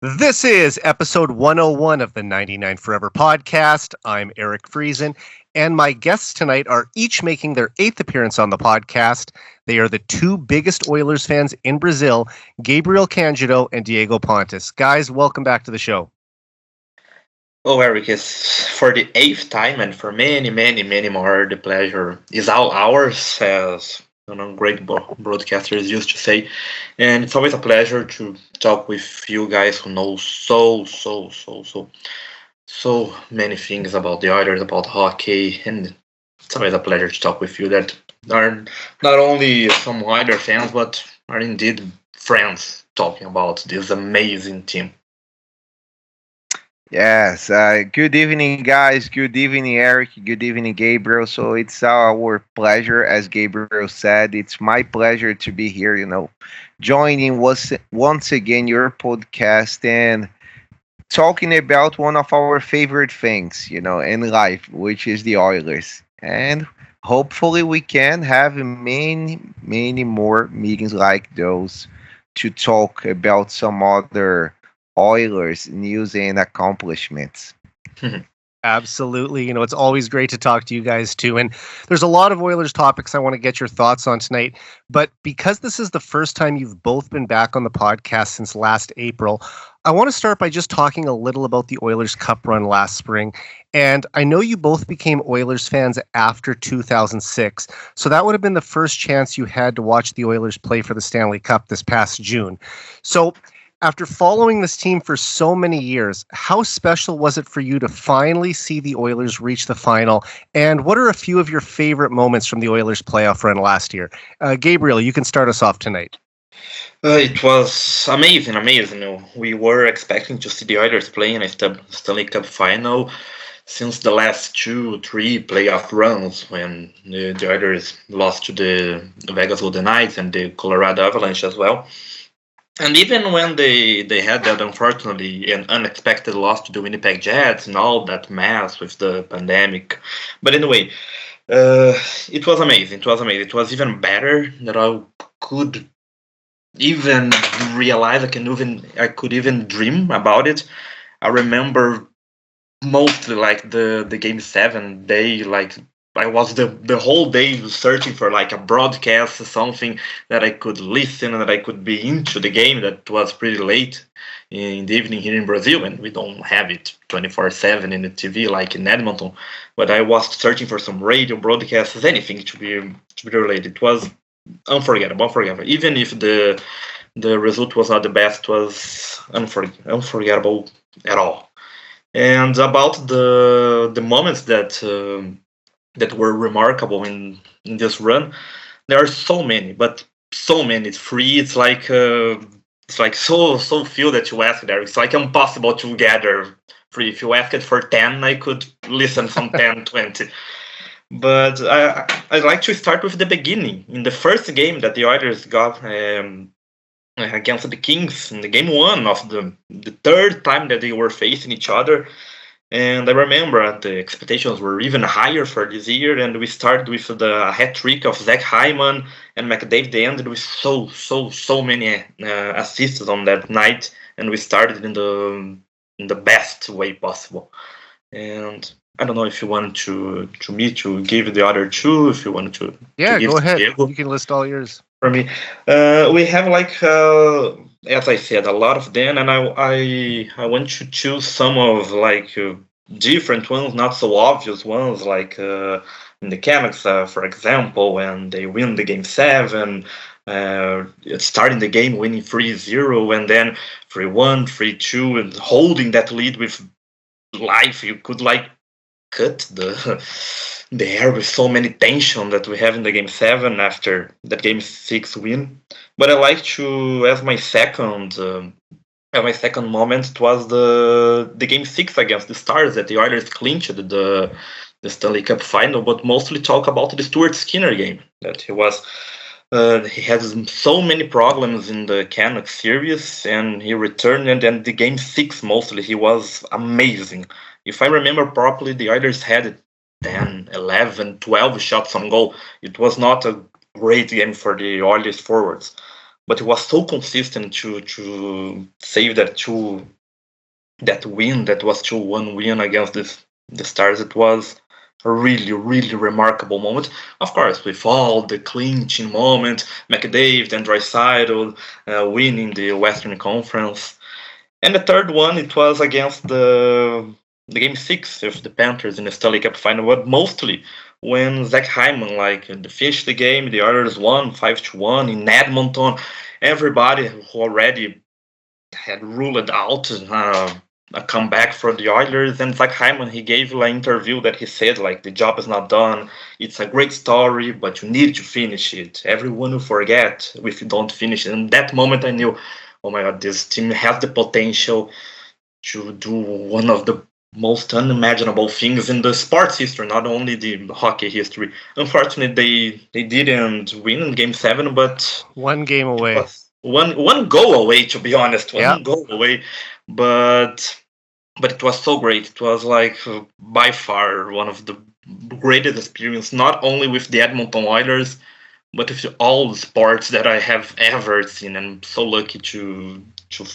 This is episode 101 of the 99 Forever podcast. I'm Eric Friesen, and my guests tonight are each making their eighth appearance on the podcast. They are the two biggest Oilers fans in Brazil, Gabriel Candido and Diego Pontes. Guys, welcome back to the show. Oh, Eric, it's for the eighth time and for many more, the pleasure is all ours, as great broadcasters used to say. And it's always a pleasure to talk with you guys who know so many things about the Oilers, about hockey, and it's always a pleasure to talk with you that are not only some Oilers fans, but are indeed friends talking about this amazing team. Yes, good evening, guys. Good evening, Eric. Good evening, Gabriel. So it's our pleasure, as Gabriel said, it's my pleasure to be here, joining once again your podcast and talking about one of our favorite things, in life, which is the Oilers. And hopefully we can have many more meetings like those to talk about some other Oilers news and accomplishments. Absolutely. It's always great to talk to you guys too. And there's a lot of Oilers topics I want to get your thoughts on tonight. But because this is the first time you've both been back on the podcast since last April, I want to start by just talking a little about the Oilers Cup run last spring. And I know you both became Oilers fans after 2006. So that would have been the first chance you had to watch the Oilers play for the Stanley Cup this past June. So after following this team for so many years, how special was it for you to finally see the Oilers reach the final? And what are a few of your favorite moments from the Oilers playoff run last year? Gabriel, you can start us off tonight. It was amazing. We were expecting to see the Oilers playing in a Stanley Cup final since the last 2-3 playoff runs when the Oilers lost to the Vegas Golden Knights and the Colorado Avalanche as well. And even when they had that, unfortunately, an unexpected loss to the Winnipeg Jets and all that mess with the pandemic. But anyway, it was amazing. It was even better that I could even realize I could even dream about it. I remember mostly like the Game 7 day, like I was the whole day searching for like a broadcast, something that I could listen and that I could be into the game. That was pretty late in the evening here in Brazil, and we don't have it 24/7 in the TV like in Edmonton. But I was searching for some radio broadcasts, anything to be related. It was unforgettable. Even if the result was not the best, it was unforgettable at all. And about the moments that were remarkable in this run. There are so many, but so many. It's free. It's like so few that you ask there. It's like impossible to gather free. If you ask it for 10, I could listen some 10, 20. But I'd like to start with the beginning. In the first game that the Oilers got against the Kings, in the game 1 of the third time that they were facing each other. And I remember the expectations were even higher for this year, and we started with the hat trick of Zach Hyman and McDavid. They ended with so many assists on that night, and we started in the best way possible. And I don't know if you want to give the other two, if you want to. Yeah, to give go ahead. Diego. You can list all yours. For me, we have as I said, a lot of them, and I want to choose some of different ones, not so obvious ones, like in the Canucks, for example, when they win the game 7, starting the game winning 3-0, and then 3-1, 3-2, and holding that lead with life. You could cut the air with so many tension that we have in the game 7 after that game 6 win. But I like to, as my second moment, it was the game 6 against the Stars that the Oilers clinched the Stanley Cup final, but mostly talk about the Stuart Skinner game, that he had so many problems in the Canucks series, and he returned, and then the game 6 mostly, he was amazing. If I remember properly, the Oilers had 10, 11, 12 shots on goal. It was not a great game for the Oilers forwards. but he was so consistent to save that win. That was 2-1 win against the Stars. It was a really, really remarkable moment. Of course, with all the clinching moment, McDavid and Draisaitl winning the Western Conference. And the third one, it was against the Game 6 of the Panthers in the Stanley Cup Final, but mostly when Zach Hyman finished the game, the Oilers won 5-1 in Edmonton. Everybody who already had ruled out a comeback for the Oilers, and Zach Hyman, he gave an interview that he said the job is not done. It's a great story, but you need to finish it. Everyone will forget if you don't finish it. And that moment I knew, oh my God, this team has the potential to do one of the most unimaginable things in the sports history, not only the hockey history. Unfortunately, they didn't win in Game 7, but one game away. One goal away, to be honest. One Yeah. goal away. But it was so great. It was by far one of the greatest experience, not only with the Edmonton Oilers, but with all the sports that I have ever seen. I'm so lucky to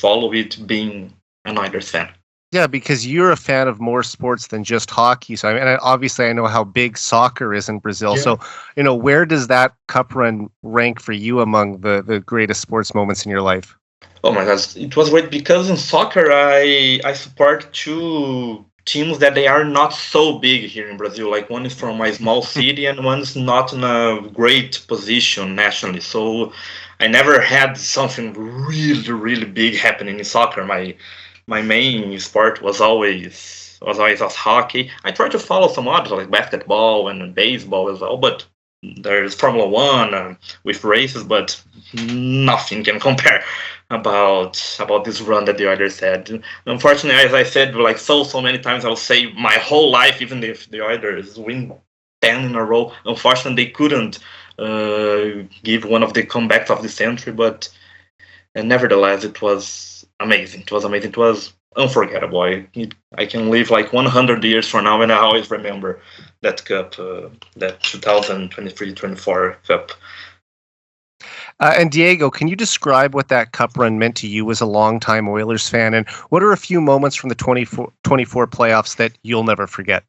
follow it, being an Oilers fan. Yeah, because you're a fan of more sports than just hockey. So, obviously I know how big soccer is in Brazil. Yeah. So, where does that cup run rank for you among the greatest sports moments in your life? Oh my gosh, it was great because in soccer I support two teams that they are not so big here in Brazil. One is from a small city and one is not in a great position nationally. So I never had something really, really big happening in soccer. My main sport was always hockey. I tried to follow some others like basketball and baseball as well, but there's Formula One with races, but nothing can compare about this run that the Oilers had. Unfortunately, as I said, so many times, I will say my whole life, even if the Oilers win 10 in a row, unfortunately they couldn't give one of the comebacks of the century. But nevertheless, it was amazing. It was amazing. It was unforgettable. I can live 100 years from now, and I always remember that cup, that 2023-24 cup. And Diego, can you describe what that cup run meant to you as a longtime Oilers fan? And what are a few moments from the 24 playoffs that you'll never forget?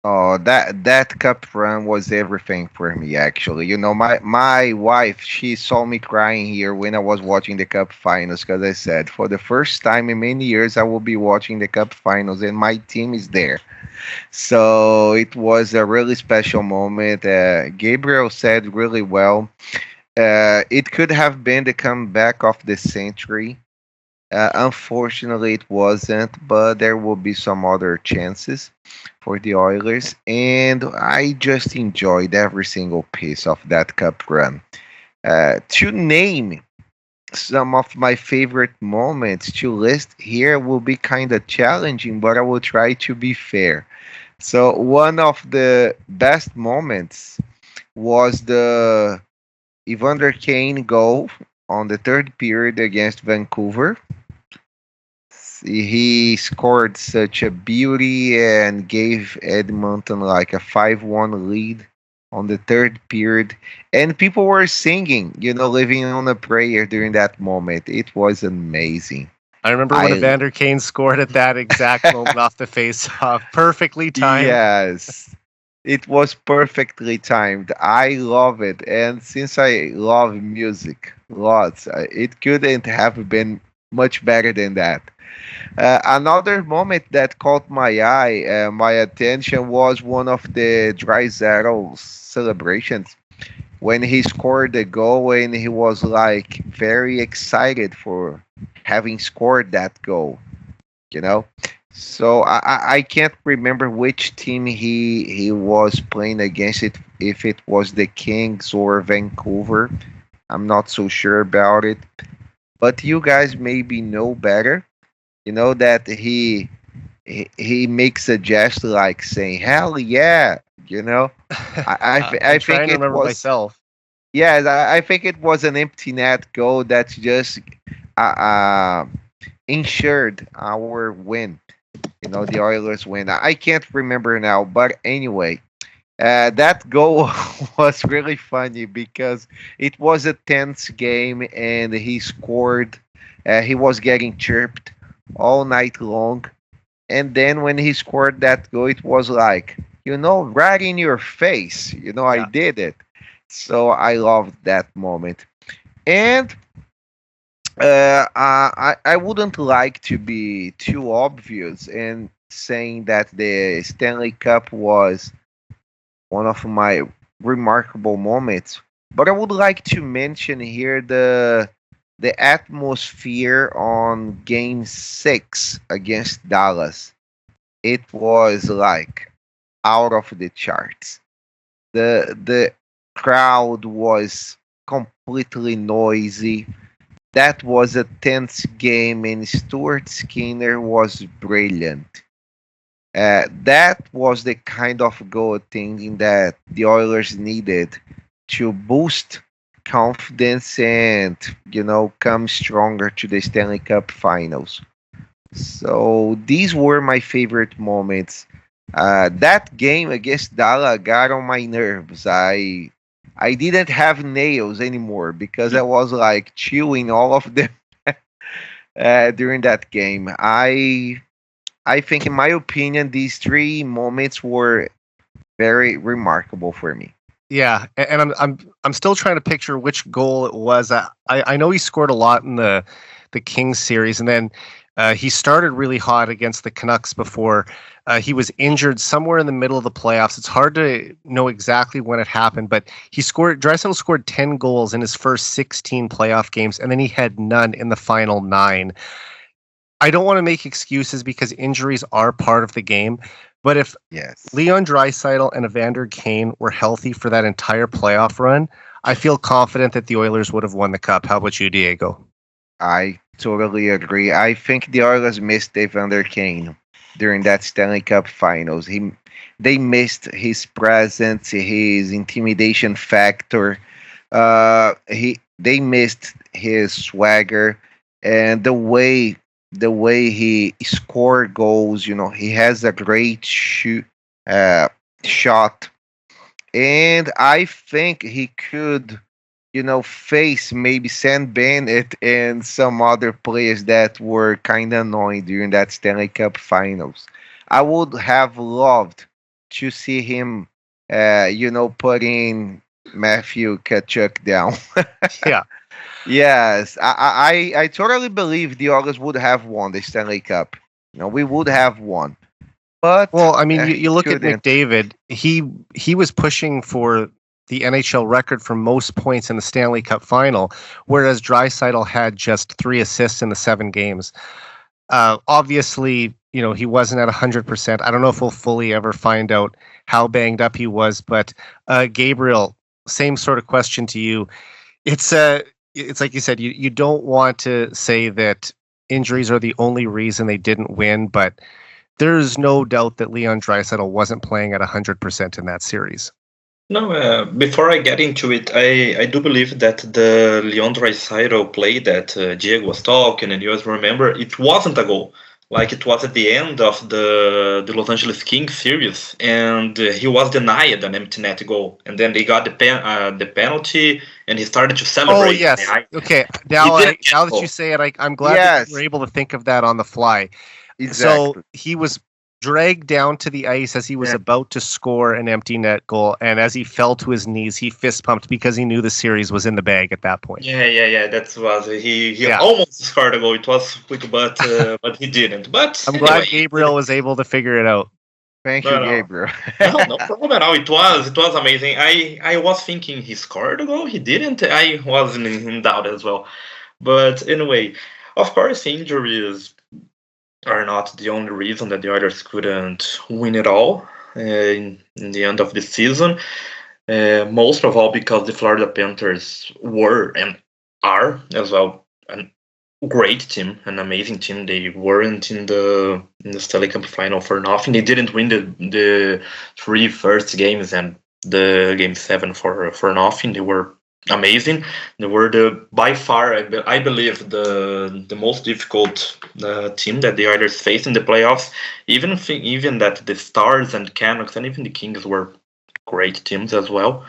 Oh, that cup run was everything for me, actually. My wife, she saw me crying here when I was watching the cup finals, because I said, for the first time in many years, I will be watching the cup finals, and my team is there. So it was a really special moment. Gabriel said really well. It could have been the comeback of the century. Unfortunately, it wasn't, but there will be some other chances for the Oilers, and I just enjoyed every single piece of that cup run. To name some of my favorite moments to list here will be kind of challenging, but I will try to be fair. So, one of the best moments was the Evander Kane goal on the third period against Vancouver. He scored such a beauty and gave Edmonton a 5-1 lead on the third period. And people were singing, living on a prayer during that moment. It was amazing. I remember when Evander Kane scored at that exact moment off the face-off. Perfectly timed. Yes. It was perfectly timed. I love it. And since I love music lots, it couldn't have been much better than that. Another moment that caught my eye, my attention, was one of the Draisaitl celebrations when he scored the goal, and he was very excited for having scored that goal. So I can't remember which team he was playing against, if it was the Kings or Vancouver. I'm not so sure about it. But you guys maybe know better. That he makes a gesture saying "hell yeah." I think it was myself. Yes, I think it was an empty net goal that just ensured our win. The Oilers win. I can't remember now, but anyway, That goal was really funny because it was a tense game and he scored. He was getting chirped all night long. And then when he scored that goal, it was like, right in your face. I Yeah. did it. So I loved that moment. And I wouldn't like to be too obvious in saying that the Stanley Cup was one of my remarkable moments. But I would like to mention here the atmosphere on Game 6 against Dallas. It was like out of the charts. The crowd was completely noisy. That was a tense game, and Stuart Skinner was brilliant. That was the kind of goaltending that the Oilers needed to boost confidence and come stronger to the Stanley Cup Finals. So these were my favorite moments. That game against Dallas got on my nerves. I didn't have nails anymore because I was like chewing all of them during that game. I think, in my opinion, these three moments were very remarkable for me. Yeah, and I'm still trying to picture which goal it was. I know he scored a lot in the Kings series, and then he started really hot against the Canucks before he was injured somewhere in the middle of the playoffs. It's hard to know exactly when it happened, but Draisaitl scored 10 goals in his first 16 playoff games, and then he had none in the final 9. I don't want to make excuses because injuries are part of the game, but if Yes. Leon Draisaitl and Evander Kane were healthy for that entire playoff run, I feel confident that the Oilers would have won the cup. How about you, Diego? I totally agree. I think the Oilers missed Evander Kane during that Stanley Cup Finals. They missed his presence, his intimidation factor. They missed his swagger and the way he scored goals. He has a great shot, and I think he could face maybe Sam Bennett and some other players that were kind of annoying during that Stanley Cup Finals. I would have loved to see him, putting Matthew Tkachuk down. Yeah. Yes, I totally believe the Oilers would have won the Stanley Cup. We would have won. But Well, I mean, you look at couldn't. McDavid. He was pushing for the NHL record for most points in the Stanley Cup final, whereas Draisaitl had just 3 assists in the 7 games. Obviously, he wasn't at 100%. I don't know if we'll fully ever find out how banged up he was, but Gabriel, same sort of question to you. It's like you said, you don't want to say that injuries are the only reason they didn't win, but there's no doubt that Leon Draisaitl wasn't playing at 100% in that series. No, before I get into it, I do believe that the Leon Draisaitl play that Diego was talking, and you guys remember, it wasn't a goal. Like, it was at the end of the Los Angeles Kings series, and he was denied an empty net goal. And then they got the penalty, and he started to celebrate. Oh, yes. Okay, now that you say it, I'm glad that you were able to think of that on the fly. Exactly. So he was dragged down to the ice as he was about to score an empty net goal, and as he fell to his knees, he fist pumped because he knew the series was in the bag at that point. Yeah. That was he almost scored a goal. It was quick, but he didn't. But I'm glad Gabriel was able to figure it out. Thank you, Gabriel. No problem at all. It was amazing. I was thinking he scored a goal. He didn't. I was in doubt as well. But anyway, of course, injuries are not the only reason that the Oilers couldn't win it all in the end of the season. Most of all because the Florida Panthers were and are as well a great team, an amazing team. They weren't in the Stanley Cup final for nothing. They didn't win the 3 first games and the game 7 for nothing. They were amazing. They were by far, I believe, the most difficult team that the Oilers faced in the playoffs. Even that the Stars and Canucks and even the Kings were great teams as well.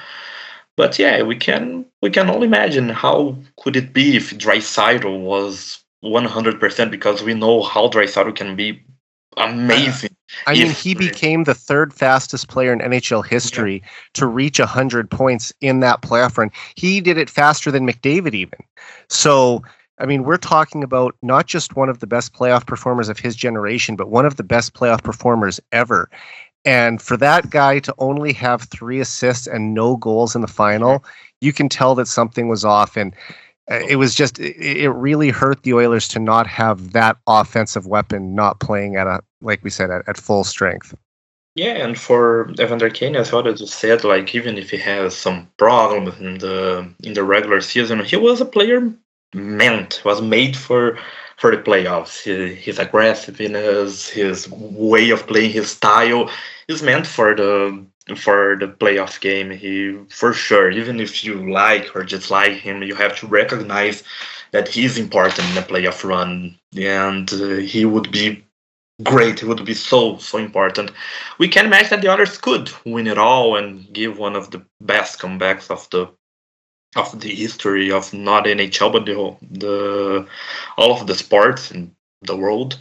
But yeah, we can only imagine how could it be if Draisaitl was 100%, because we know how Draisaitl can be amazing. I mean, he became the third fastest player in NHL history to reach 100 points in that playoff run. He did it faster than McDavid even. So, I mean, we're talking about not just one of the best playoff performers of his generation, but one of the best playoff performers ever. And for that guy to only have 3 assists and no goals in the final, you can tell that something was off. And it was just, it really hurt the Oilers to not have that offensive weapon not playing at a, like we said, at full strength. Yeah, and for Evander Kane, as well as you said, like even if he has some problems in the regular season, he was a player was made for the playoffs. His aggressiveness, his way of playing, his style is meant for the playoff game. He, for sure, even if you like or dislike him, you have to recognize that he's important in the playoff run, and he would be great. It would be so important. We can imagine that the others could win it all and give one of the best comebacks of the history of not NHL, but the all of the sports in the world.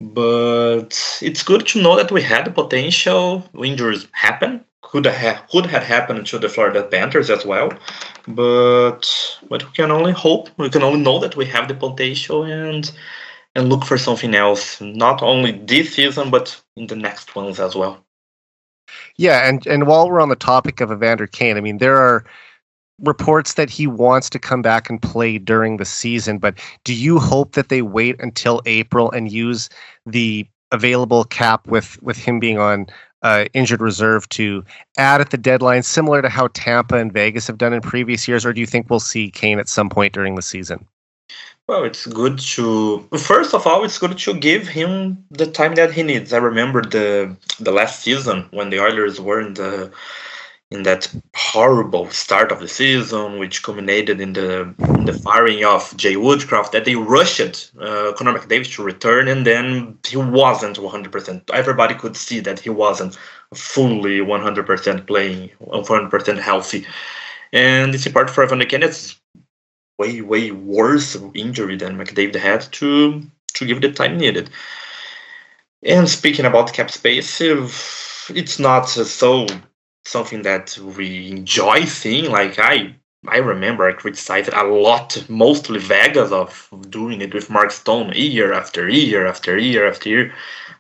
But it's good to know that we had the potential. Injuries happen. Could have happened to the Florida Panthers as well. But we can only hope. We can only know that we have the potential and look for something else, not only this season, but in the next ones as well. Yeah, and while we're on the topic of Evander Kane, I mean, there are reports that he wants to come back and play during the season, but do you hope that they wait until April and use the available cap with him being on injured reserve to add at the deadline, similar to how Tampa and Vegas have done in previous years, or do you think we'll see Kane at some point during the season? Well, it's good to, first of all, it's good to give him the time that he needs. I remember the last season when the Oilers were in that horrible start of the season, which culminated in the firing of Jay Woodcroft, that they rushed Connor McDavid to return, and then he wasn't 100%. Everybody could see that he wasn't fully 100% playing, 100% healthy. And it's important for Evander Kane. It's way worse injury than McDavid had to give the time needed. And speaking about cap space, it's not so something that we enjoy seeing. Like I remember I criticized a lot, mostly Vegas, of doing it with Mark Stone year after year after year after year.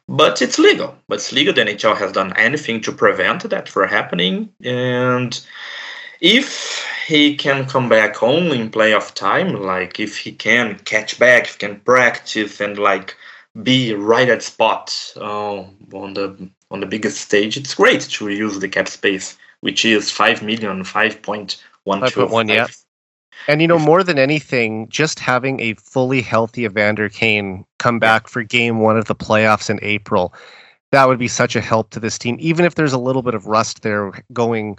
But it's legal. The NHL has done anything to prevent that from happening. And if he can come back only in playoff time, like if he can catch back, if he can practice and like be right at spot on the biggest stage, it's great to use the cap space, which is 5 million, 5.125. Yeah. And more than anything, just having a fully healthy Evander Kane come back for game 1 of the playoffs in April, that would be such a help to this team, even if there's a little bit of rust there going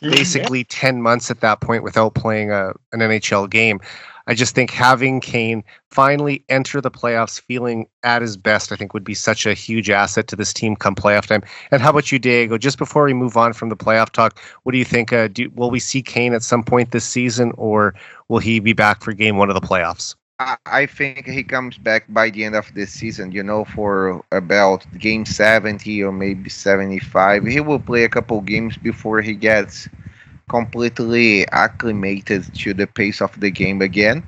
basically 10 months at that point without playing an NHL game. I just think having Kane finally enter the playoffs feeling at his best, I think would be such a huge asset to this team come playoff time. And how about you, Diego? Just before we move on from the playoff talk, what do you think? Will we see Kane at some point this season, or will he be back for game 1 of the playoffs? I think he comes back by the end of this season, for about game 70 or maybe 75. He will play a couple games before he gets completely acclimated to the pace of the game again.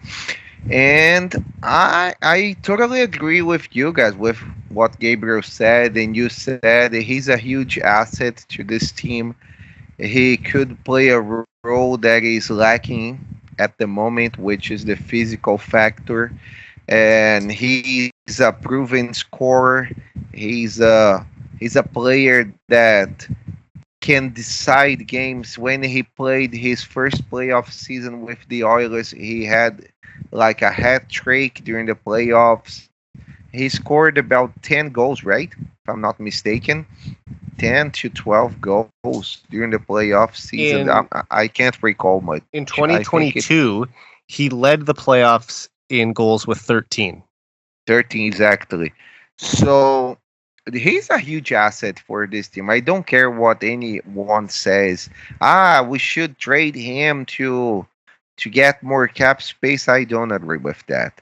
And I totally agree with you guys, with what Gabriel said, and you said he's a huge asset to this team. He could play a role that is lacking at the moment, which is the physical factor, and he's a proven scorer. He's a player that can decide games. When he played his first playoff season with the Oilers, he had like a hat trick during the playoffs. He scored about 10 goals, right? If I'm not mistaken. 10 to 12 goals during the playoff season. I can't recall much. In 2022, he led the playoffs in goals with 13. 13, exactly. So he's a huge asset for this team. I don't care what anyone says. We should trade him to get more cap space. I don't agree with that.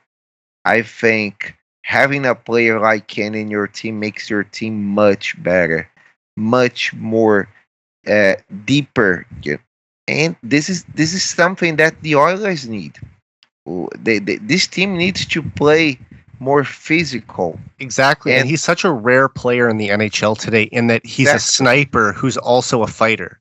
I think having a player like Ken in your team makes your team much better, much more deeper. And this is something that the Oilers need. This team needs to play more physical. Exactly. And he's such a rare player in the NHL today in that he's a sniper who's also a fighter.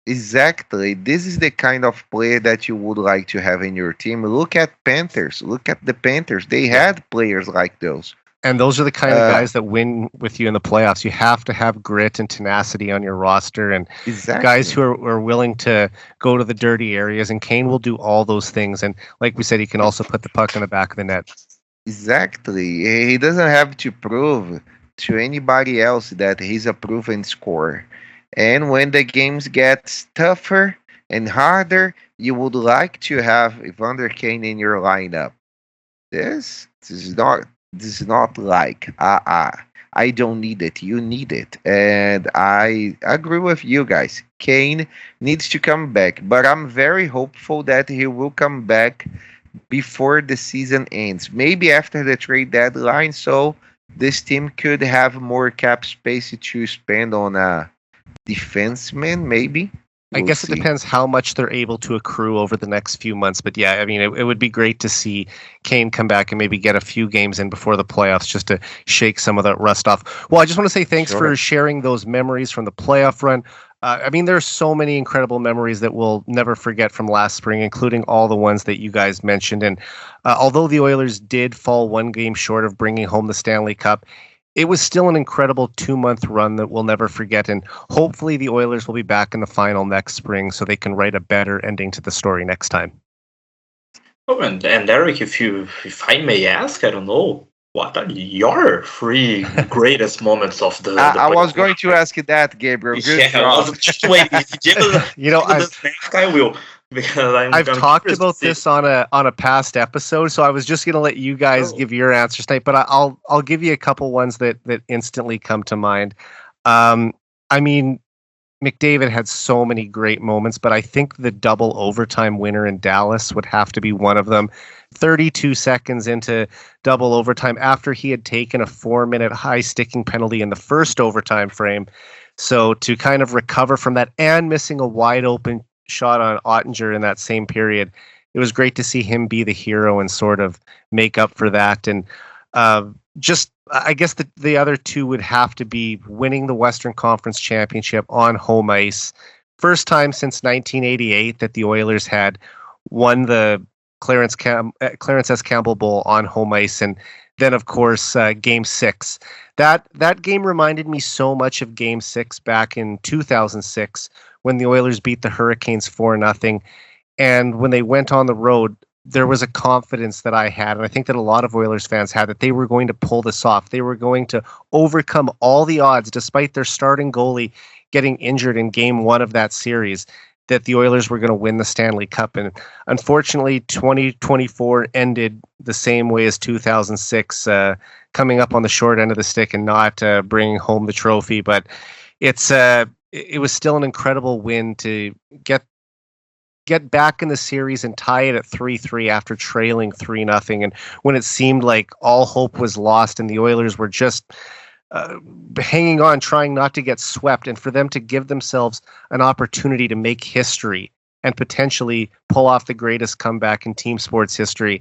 Exactly. This is the kind of player that you would like to have in your team. Look at Panthers. Look at the Panthers. They had players like those. And those are the kind of guys that win with you in the playoffs. You have to have grit and tenacity on your roster, and guys who are willing to go to the dirty areas. And Kane will do all those things. And like we said, he can also put the puck in the back of the net. Exactly. He doesn't have to prove to anybody else that he's a proven scorer. And when the games get tougher and harder, you would like to have Evander Kane in your lineup. This is not like I don't need it. You need it. And I agree with you guys. Kane needs to come back, but I'm very hopeful that he will come back before the season ends. Maybe after the trade deadline, so this team could have more cap space to spend on a defenseman, maybe. I guess it depends how much they're able to accrue over the next few months. But yeah, I mean, it would be great to see Kane come back and maybe get a few games in before the playoffs just to shake some of that rust off. Well, I just want to say thanks for sharing those memories from the playoff run. I mean, there's so many incredible memories that we'll never forget from last spring, including all the ones that you guys mentioned. And although the Oilers did fall one game short of bringing home the Stanley Cup, it was still an incredible 2-month run that we'll never forget. And hopefully the Oilers will be back in the final next spring so they can write a better ending to the story next time. Oh, and Eric, if I may ask, I don't know, what are your 3 greatest moments of the I was going to ask you that, Gabriel. Good job. I was just waiting. I will. Because I've talked about this on a past episode, so I was just going to let you guys give your answers tonight, but I'll give you a couple ones that instantly come to mind. I mean, McDavid had so many great moments, but I think the double overtime winner in Dallas would have to be one of them. 32 seconds into double overtime after he had taken a 4-minute high sticking penalty in the first overtime frame. So to kind of recover from that and missing a wide open shot on Ottinger in that same period, it was great to see him be the hero and sort of make up for that. And I guess the other two would have to be winning the Western Conference Championship on home ice. First time since 1988 that the Oilers had won the Clarence S. Campbell Bowl on home ice. And then, of course, Game 6. That game reminded me so much of Game 6 back in 2006 when the Oilers beat the Hurricanes 4-0. And when they went on the road, there was a confidence that I had, and I think that a lot of Oilers fans had, that they were going to pull this off. They were going to overcome all the odds, despite their starting goalie getting injured in Game 1 of that series, that the Oilers were going to win the Stanley Cup. And unfortunately, 2024 ended the same way as 2006, coming up on the short end of the stick and not bringing home the trophy. But it was still an incredible win to get back in the series and tie it at 3-3 after trailing 3-0. And when it seemed like all hope was lost and the Oilers were just hanging on, trying not to get swept, and for them to give themselves an opportunity to make history and potentially pull off the greatest comeback in team sports history.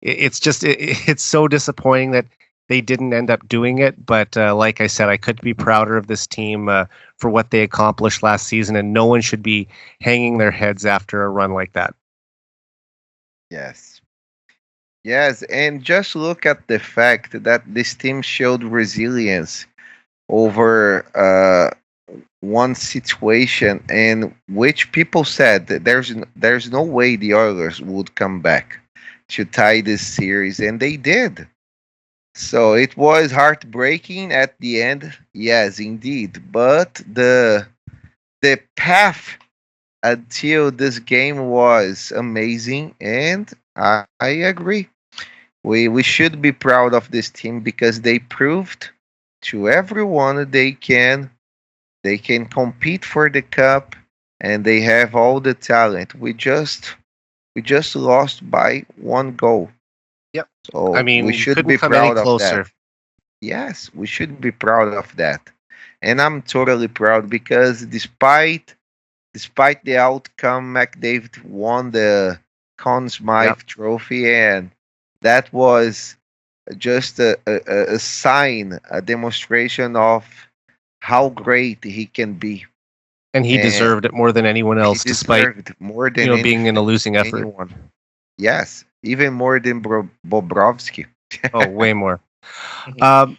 It's so disappointing that they didn't end up doing it, but like I said, I couldn't be prouder of this team for what they accomplished last season, and no one should be hanging their heads after a run like that. Yes, and just look at the fact that this team showed resilience over one situation in which people said that there's no way the Oilers would come back to tie this series, and they did. So it was heartbreaking at the end, yes, indeed. But the path until this game was amazing, and I agree. We should be proud of this team because they proved to everyone they can compete for the cup, and they have all the talent. We just lost by one goal. Yep. I So we mean, you should couldn't be come any proud of that. closer. Yes, we should be proud of that. And I'm totally proud because despite the outcome, McDavid won the Conn Smythe Yep. Trophy, and that was just a sign, a demonstration of how great he can be. And he And deserved it more than anyone he else, despite, deserved more than being in a losing effort. anyone. Yes, even more than Bobrovsky. Oh, way more. Mhm.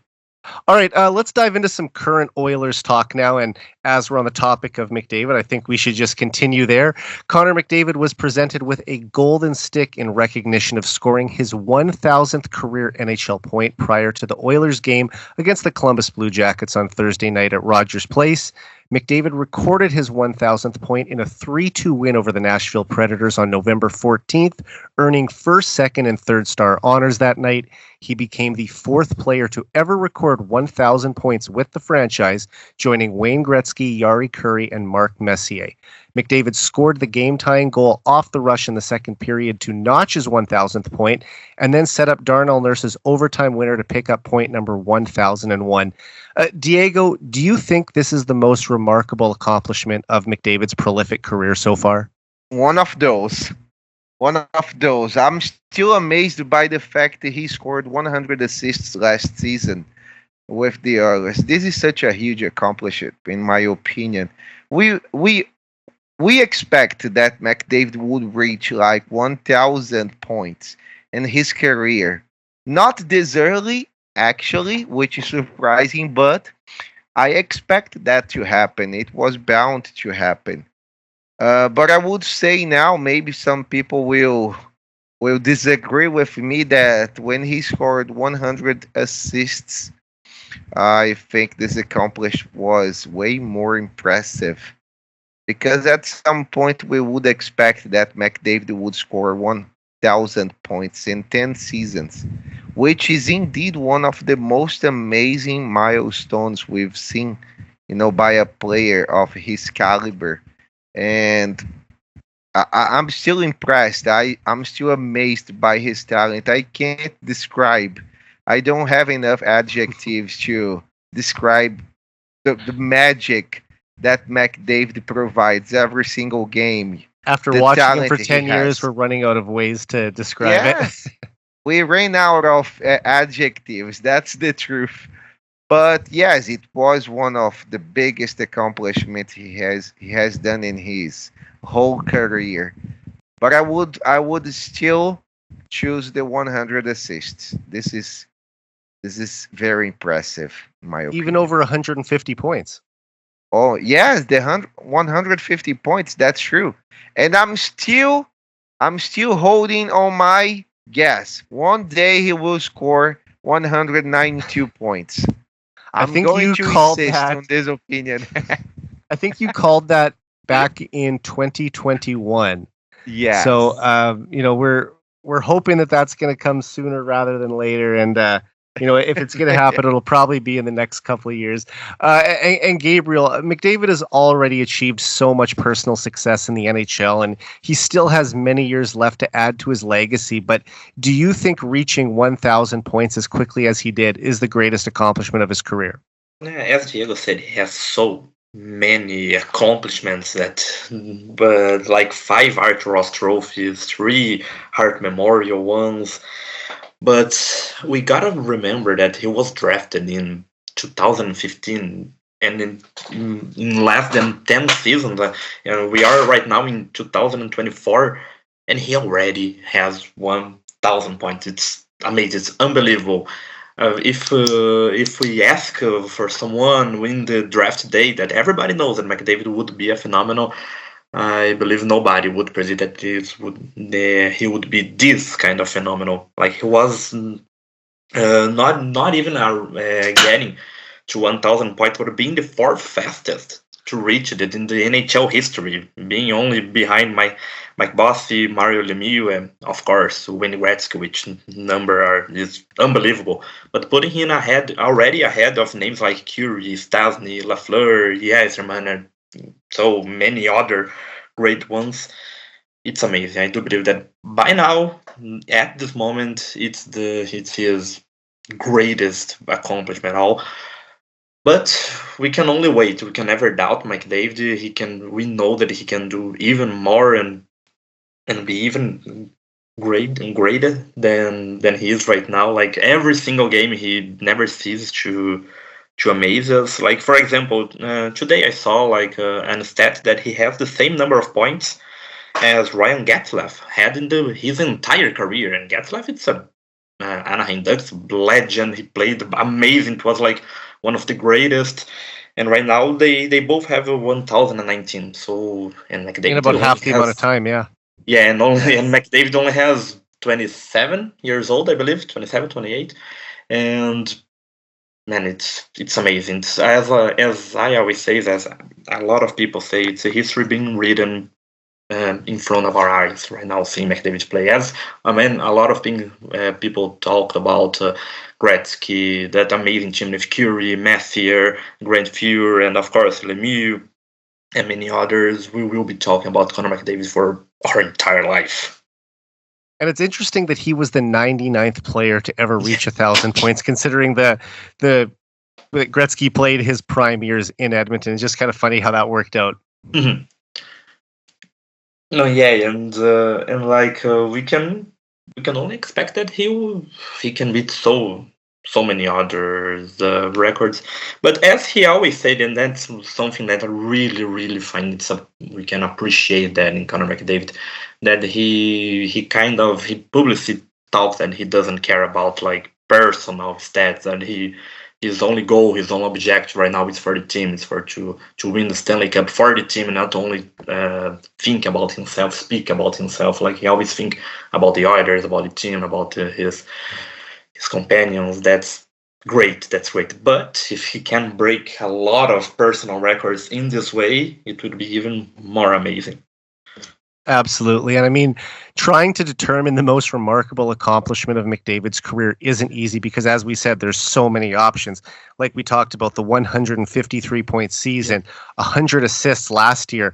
All right, let's dive into some current Oilers talk now. And as we're on the topic of McDavid, I think we should just continue there. Connor McDavid was presented with a golden stick in recognition of scoring his 1,000th career NHL point prior to the Oilers game against the Columbus Blue Jackets on Thursday night at Rogers Place. McDavid recorded his 1,000th point in a 3-2 win over the Nashville Predators on November 14th, earning first, second, and third star honors that night. He became the fourth player to ever record 1,000 points with the franchise, joining Wayne Gretzky, Yari Curry, and Mark Messier. McDavid scored the game-tying goal off the rush in the second period to notch his 1,000th point, and then set up Darnell Nurse's overtime winner to pick up point number 1,001. Diego, do you think this is the most remarkable accomplishment of McDavid's prolific career so far? One of those. One of those. I'm still amazed by the fact that he scored 100 assists last season with the Oilers. This is such a huge accomplishment, in my opinion. We expect that McDavid would reach like 1,000 points in his career. Not this early, actually, which is surprising, but I expect that to happen. It was bound to happen. But I would say now maybe some people will disagree with me that when he scored 100 assists, I think this accomplishment was way more impressive. Because at some point we would expect that McDavid would score 1,000 points in 10 seasons, which is indeed one of the most amazing milestones we've seen, by a player of his caliber. And I'm still impressed. I'm still amazed by his talent. I can't describe. I don't have enough adjectives to describe the magic that McDavid provides every single game. After The watching him talent for he 10 years, has. we're running out of ways to describe Yes, we ran out of adjectives. That's the truth. But yes, it was one of the biggest accomplishments he has done in his whole career. But I would still choose the 100 assists. This is very impressive, in my it. opinion. Even over 150 points. Oh yes, the 150 points. That's true, and I'm still holding on my guess. One day he will score 192 points. I I'm think going you to called insist that. on this opinion. I think you called that back in 2021. Yes. So, we're hoping that that's going to come sooner rather than later, and if it's going to happen, it'll probably be in the next couple of years. And Gabriel, McDavid has already achieved so much personal success in the NHL, and he still has many years left to add to his legacy. But do you think reaching 1,000 points as quickly as he did is the greatest accomplishment of his career? Yeah, as Diego said, he has so many accomplishments but like 5 Art Ross trophies, 3 Hart Memorial ones. But we gotta remember that he was drafted in 2015, and in less than 10 seasons, we are right now in 2024, and he already has 1,000 points. It's amazing. It's unbelievable. If we ask for someone in the draft day that everybody knows that McDavid would be a phenomenal, I believe nobody would predict that he would be this kind of phenomenal. Like he was not even getting to 1,000 points, but being the fourth fastest to reach it in the NHL history, being only behind Mike Bossy, Mario Lemieux, and of course Wayne Gretzky, which is unbelievable. But putting him already ahead of names like Curie, Stasny, Lafleur, Yzerman, and so many other great ones, it's amazing. I do believe that by now, at this moment, it's his greatest accomplishment all. But we can only wait. We can never doubt McDavid. We know that he can do even more and be even greater than he is right now. Like every single game, he never ceases to amaze us. Like for example, today I saw like an stat that he has the same number of points as Ryan Getzlaf had in his entire career. And Getzlaf, it's a Anaheim Ducks legend. He played amazing. It was like one of the greatest. And right now they both have a 1,019. So and McDavid in about half the amount of time, yeah. Yeah, and McDavid only has 27 years old, I believe, 27, 28. And man, it's amazing. As I always say, as a lot of people say, it's a history being written in front of our eyes right now, seeing McDavid play. As a lot of things people talked about Gretzky, that amazing team with Curie, Messier, Grant Fuhr, and of course Lemieux, and many others. We will be talking about Connor McDavid for our entire life. And it's interesting that he was the 99th player to ever reach 1,000 points, considering the Gretzky played his prime years in Edmonton. It's just kind of funny how that worked out. Mm-hmm. No, yeah, and like we can only expect that he can beat so many other records. But as he always said, and that's something that I really, really find we can appreciate that in Connor McDavid, that he publicly talks that he doesn't care about like personal stats, that his only goal, his only objective right now is for the team, is to win the Stanley Cup for the team, and not only think about himself, speak about himself. Like he always think about the others, about the team, about his companions. That's great. But if he can break a lot of personal records in this way, it would be even more amazing. Absolutely. And I mean, trying to determine the most remarkable accomplishment of McDavid's career isn't easy because, as we said, there's so many options. Like we talked about the 153-point season, 100 assists last year.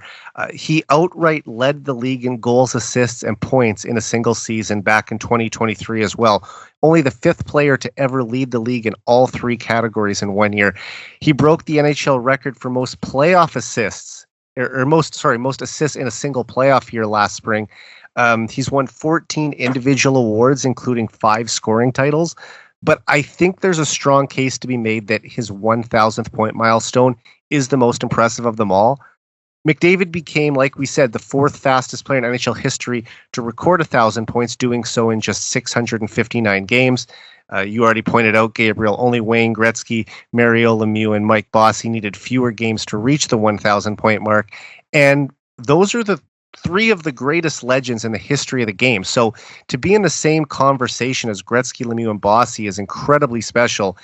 He outright led the league in goals, assists, and points in a single season back in 2023 as well. Only the fifth player to ever lead the league in all three categories in 1 year. He broke the NHL record for most playoff assists. Most assists in a single playoff year last spring. He's won 14 individual awards, including 5 scoring titles. But I think there's a strong case to be made that his 1,000th point milestone is the most impressive of them all. McDavid became, like we said, the 4th fastest player in NHL history to record 1,000 points, doing so in just 659 games. You already pointed out, Gabriel, only Wayne Gretzky, Mario Lemieux, and Mike Bossy needed fewer games to reach the 1,000-point mark. And those are the 3 of the greatest legends in the history of the game. So to be in the same conversation as Gretzky, Lemieux, and Bossy is incredibly special.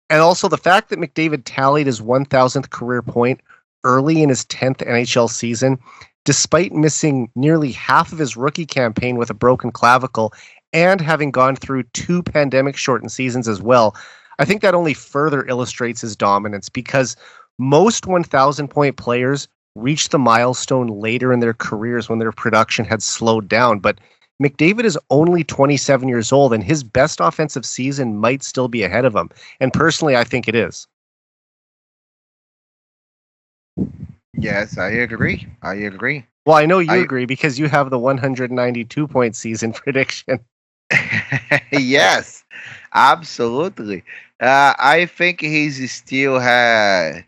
And also the fact that McDavid tallied his 1,000th career point early in his 10th NHL season, despite missing nearly half of his rookie campaign with a broken clavicle and having gone through 2 pandemic-shortened seasons as well, I think that only further illustrates his dominance because most 1,000-point players reach the milestone later in their careers when their production had slowed down. But McDavid is only 27 years old, and his best offensive season might still be ahead of him. And personally, I think it is. Yes, I agree. Well, I know you agree because you have the 192-point season prediction. Yes, absolutely. I think he still has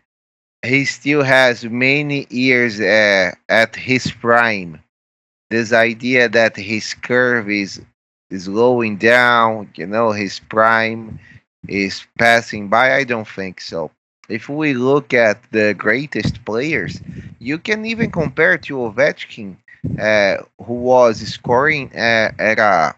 many years at his prime. This idea that his curve is slowing down, his prime is passing by. I don't think so. If we look at the greatest players, you can even compare to Ovechkin, who was scoring at a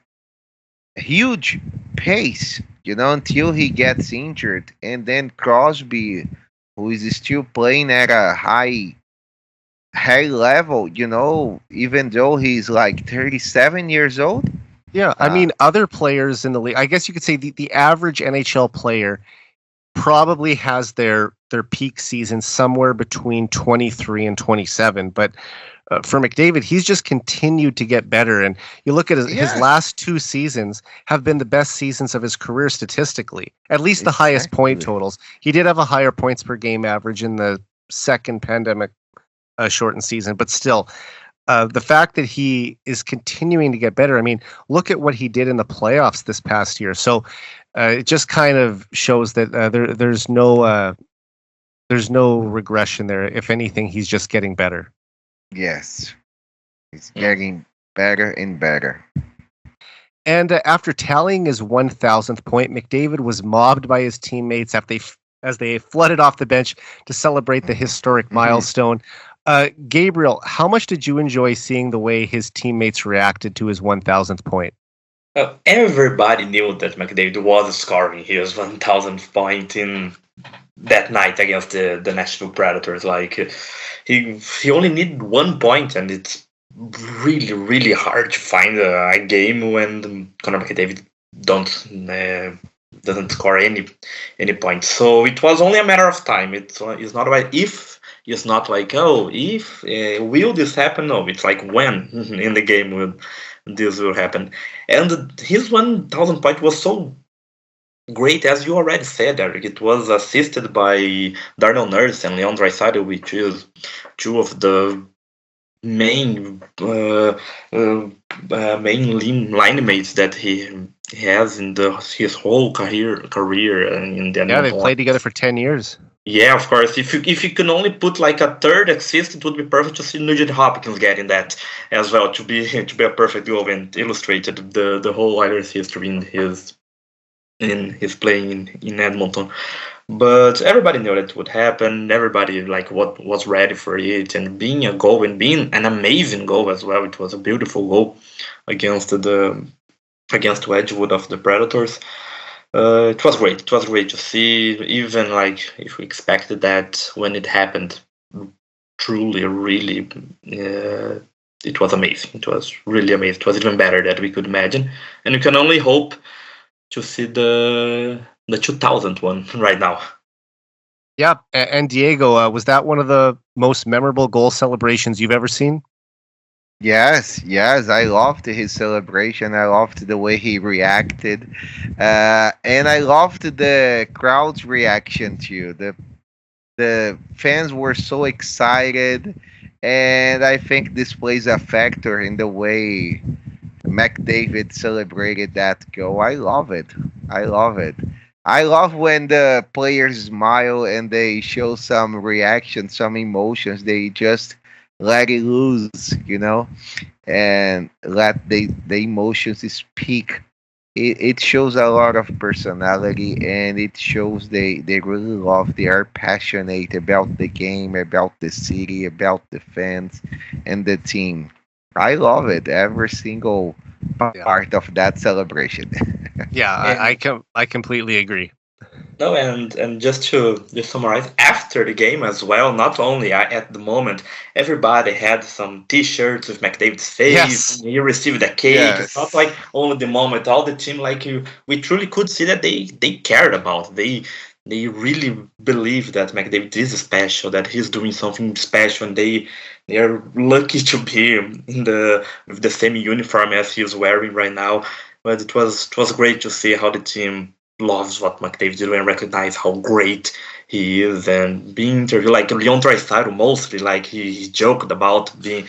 huge pace, until he gets injured, and then Crosby, who is still playing at a high high level, even though he's like 37 years old. Yeah, I mean, other players in the league, I guess you could say the average NHL player probably has their peak season somewhere between 23 and 27. But for McDavid, he's just continued to get better. And you look at his last two seasons have been the best seasons of his career statistically, at least the highest point totals. He did have a higher points per game average in the second pandemic shortened season, but still. The fact that he is continuing to get better, I mean, look at what he did in the playoffs this past year. So it just kind of shows that there's no regression there. If anything, he's just getting better. Yes, he's getting better and better. And after tallying his 1,000th point, McDavid was mobbed by his teammates as they flooded off the bench to celebrate the historic milestone. Gabriel, how much did you enjoy seeing the way his teammates reacted to his 1,000th point? Everybody knew that McDavid was scoring his 1,000th point in that night against the Nashville Predators. Like he only needed 1 point, and it's really, really hard to find a game when Connor McDavid doesn't score any points. So it was only a matter of time. It's not about if. It's not like, if will this happen? No, it's like when in the game this will happen. And his 1,000 point was so great, as you already said, Eric. It was assisted by Darnell Nurse and Leon Draisaitl, which is two of the main line mates that he has in his whole career in the they played together for 10 years. Yeah, of course. If you can only put like a third assist, it would be perfect to see Nugent Hopkins getting that as well, to be a perfect goal and illustrated the whole Oilers history in his playing in Edmonton. But everybody knew that would happen. Everybody was ready for it, and being a goal and being an amazing goal as well. It was a beautiful goal against Wedgwood of the Predators. It was great. It was great to see, even if we expected that when it happened. Truly, really, it was amazing. It was really amazing. It was even better than we could imagine, and you can only hope to see the 2000 one right now. Yeah, and Diego, was that one of the most memorable goal celebrations you've ever seen? Yes, I loved his celebration. I loved the way he reacted, and I loved the crowd's reaction too. The fans were so excited, and I think this plays a factor in the way McDavid celebrated that goal. I love it. I love when the players smile and they show some reaction, some emotions. They just let it loose, and let the emotions speak. It shows a lot of personality, and it shows they really love. They are passionate about the game, about the city, about the fans, and the team. I love it. Every single part of that celebration. I completely agree. No, and just to summarize, after the game as well, not only at the moment, everybody had some T-shirts with McDavid's face. Yes. He received a cake. Yes. It's not like only the moment. All the team, we truly could see that they cared about. They really believe that McDavid is special, that he's doing something special, and they are lucky to be with the same uniform as he's wearing right now. But it was great to see how the team loves what McDavid did and recognize how great he is, and being interviewed like Leon Draisaitl mostly, he joked about being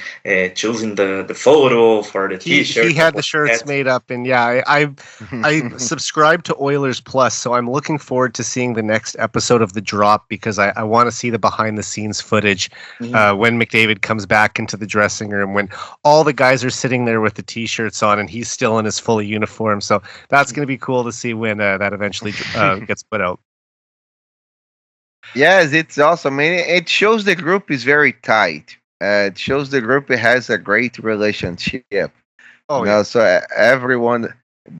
choosing the photo for the T-shirt. He had the shirts made up, and I subscribe to Oilers Plus, so I'm looking forward to seeing the next episode of The Drop, because I want to see the behind the scenes footage when McDavid comes back into the dressing room, when all the guys are sitting there with the T-shirts on and he's still in his full uniform. So that's going to be cool to see when that eventually gets put out. Yes, it's awesome. I mean, it shows the group is very tight. It shows the group has a great relationship. So everyone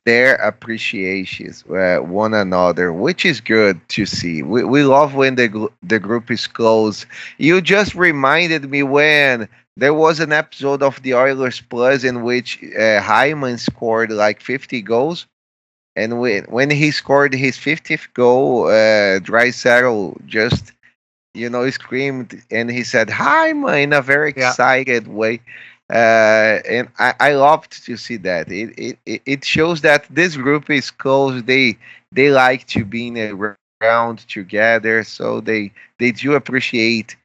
their appreciations one another, which is good to see. We love when the group is close. You just reminded me when there was an episode of the Oilers Plus in which Hyman scored like 50 goals. And when he scored his 50th goal, Draisaitl just, screamed and he said, Hyman, in a very Yeah. excited way. And I loved to see that. It shows that this group is close. They like to be in around together, so they do appreciate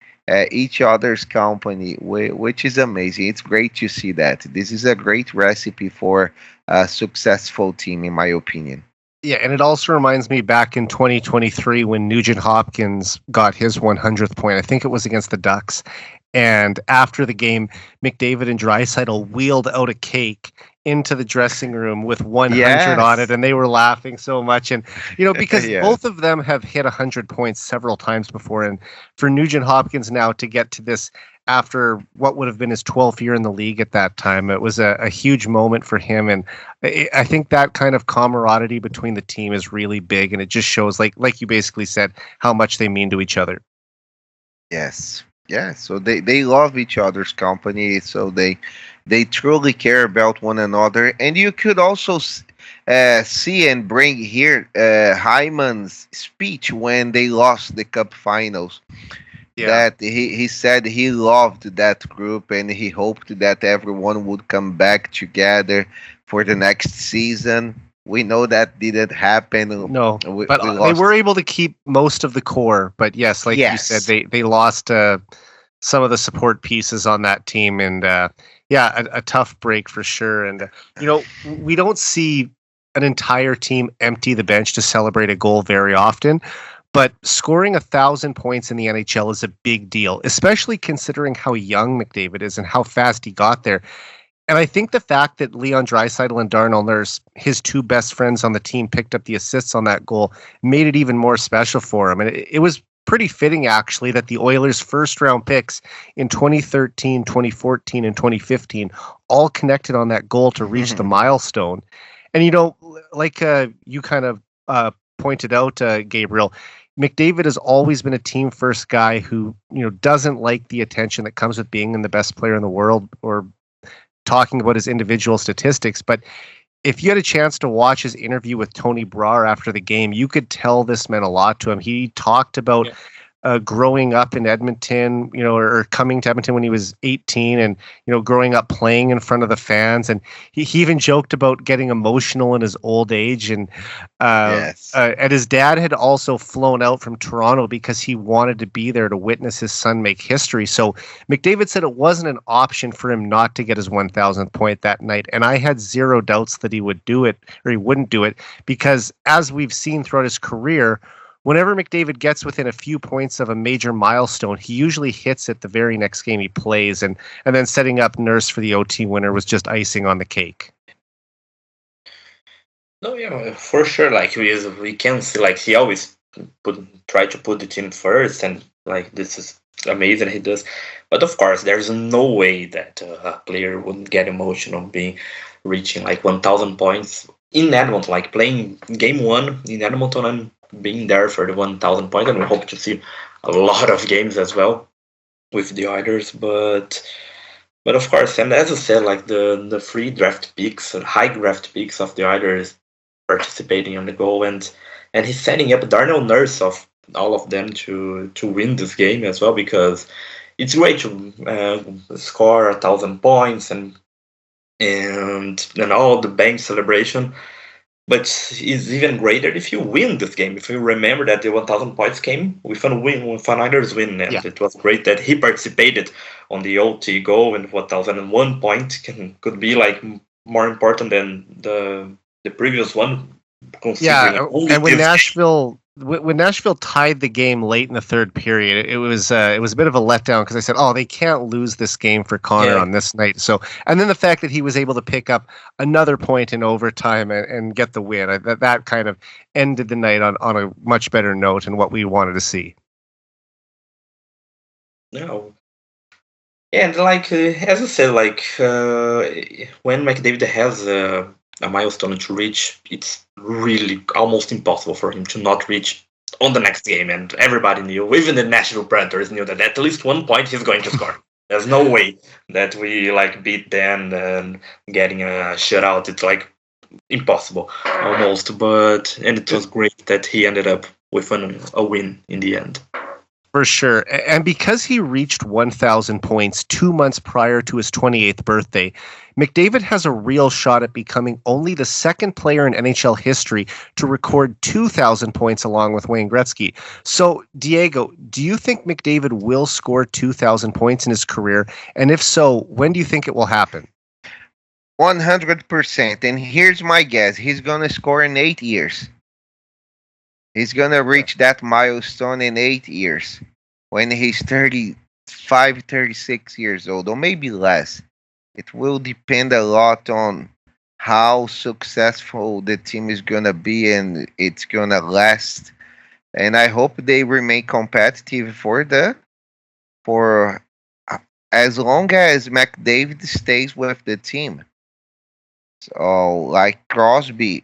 each other's company, which is amazing. It's great to see that. This is a great recipe for a successful team, in my opinion. Yeah, and it also reminds me back in 2023 when Nugent Hopkins got his 100th point. I think it was against the Ducks. And after the game, McDavid and Draisaitl wheeled out a cake into the dressing room with 100 on it, and they were laughing so much. And, because both of them have hit 100 points several times before. And for Nugent Hopkins now to get to this after what would have been his 12th year in the league at that time, it was a huge moment for him. And I think that kind of camaraderie between the team is really big. And it just shows, like you basically said, how much they mean to each other. Yes. Yeah, so they love each other's company, so they truly care about one another. And you could also see and bring here Hyman's speech when they lost the Cup Finals. Yeah. That he said he loved that group and he hoped that everyone would come back together for the next season. We know that didn't happen. No, but they were able to keep most of the core. But yes, like you said, they lost some of the support pieces on that team. And a tough break for sure. And, we don't see an entire team empty the bench to celebrate a goal very often. But scoring 1,000 points in the NHL is a big deal, especially considering how young McDavid is and how fast he got there. And I think the fact that Leon Draisaitl and Darnell Nurse, his two best friends on the team, picked up the assists on that goal made it even more special for him. And it was pretty fitting, actually, that the Oilers' first-round picks in 2013, 2014, and 2015 all connected on that goal to reach the milestone. And, like you kind of pointed out, Gabriel, McDavid has always been a team-first guy who, doesn't like the attention that comes with being the best player in the world or talking about his individual statistics. But if you had a chance to watch his interview with Tony Brar after the game, you could tell this meant a lot to him. He talked about growing up in Edmonton, or coming to Edmonton when he was 18 and, growing up playing in front of the fans. And he even joked about getting emotional in his old age. And and his dad had also flown out from Toronto because he wanted to be there to witness his son make history. So McDavid said it wasn't an option for him not to get his 1,000th point that night. And I had zero doubts that he would do it or he wouldn't do it because, as we've seen throughout his career, whenever McDavid gets within a few points of a major milestone, he usually hits it the very next game he plays, and then setting up Nurse for the OT winner was just icing on the cake. No, yeah, for sure. Like we can see, like he always try to put the team first, and like this is amazing he does. But of course, there's no way that a player wouldn't get emotional reaching like 1,000 points in Edmonton, like playing game one in Edmonton and being there for the 1,000 point, and we hope to see a lot of games as well with the Oilers. But of course, and as I said, like the free draft picks, high draft picks of the Oilers participating on the goal, and he's setting up Darnell Nurse of all of them to win this game as well, because it's great to score 1,000 points and all the bench celebration. But it's even greater if you win this game. If you remember that the 1,000 points came with an Oilers win, and it was great that he participated on the OT goal, and 1,001 point could be like more important than the previous one. Yeah, and when Nashville tied the game late in the third period, it was a bit of a letdown because I said, they can't lose this game for Connor on this night. So, and then the fact that he was able to pick up another point in overtime and get the win, that kind of ended the night on a much better note and what we wanted to see. No. And like as I said, like when McDavid has a milestone to reach, it's really almost impossible for him to not reach on the next game. And everybody knew, even the Nashville Predators knew that at least 1 point he's going to score. There's no way that we beat them and getting a shutout. It's impossible almost. And it was great that he ended up with a win in the end. For sure. And because he reached 1,000 points 2 months prior to his 28th birthday, McDavid has a real shot at becoming only the second player in NHL history to record 2,000 points along with Wayne Gretzky. So, Diego, do you think McDavid will score 2,000 points in his career? And if so, when do you think it will happen? 100%. And here's my guess. He's going to score in 8 years. He's going to reach that milestone in 8 years when he's 35, 36 years old, or maybe less. It will depend a lot on how successful the team is going to be and it's going to last. And I hope they remain competitive for as long as McDavid stays with the team. So, like Crosby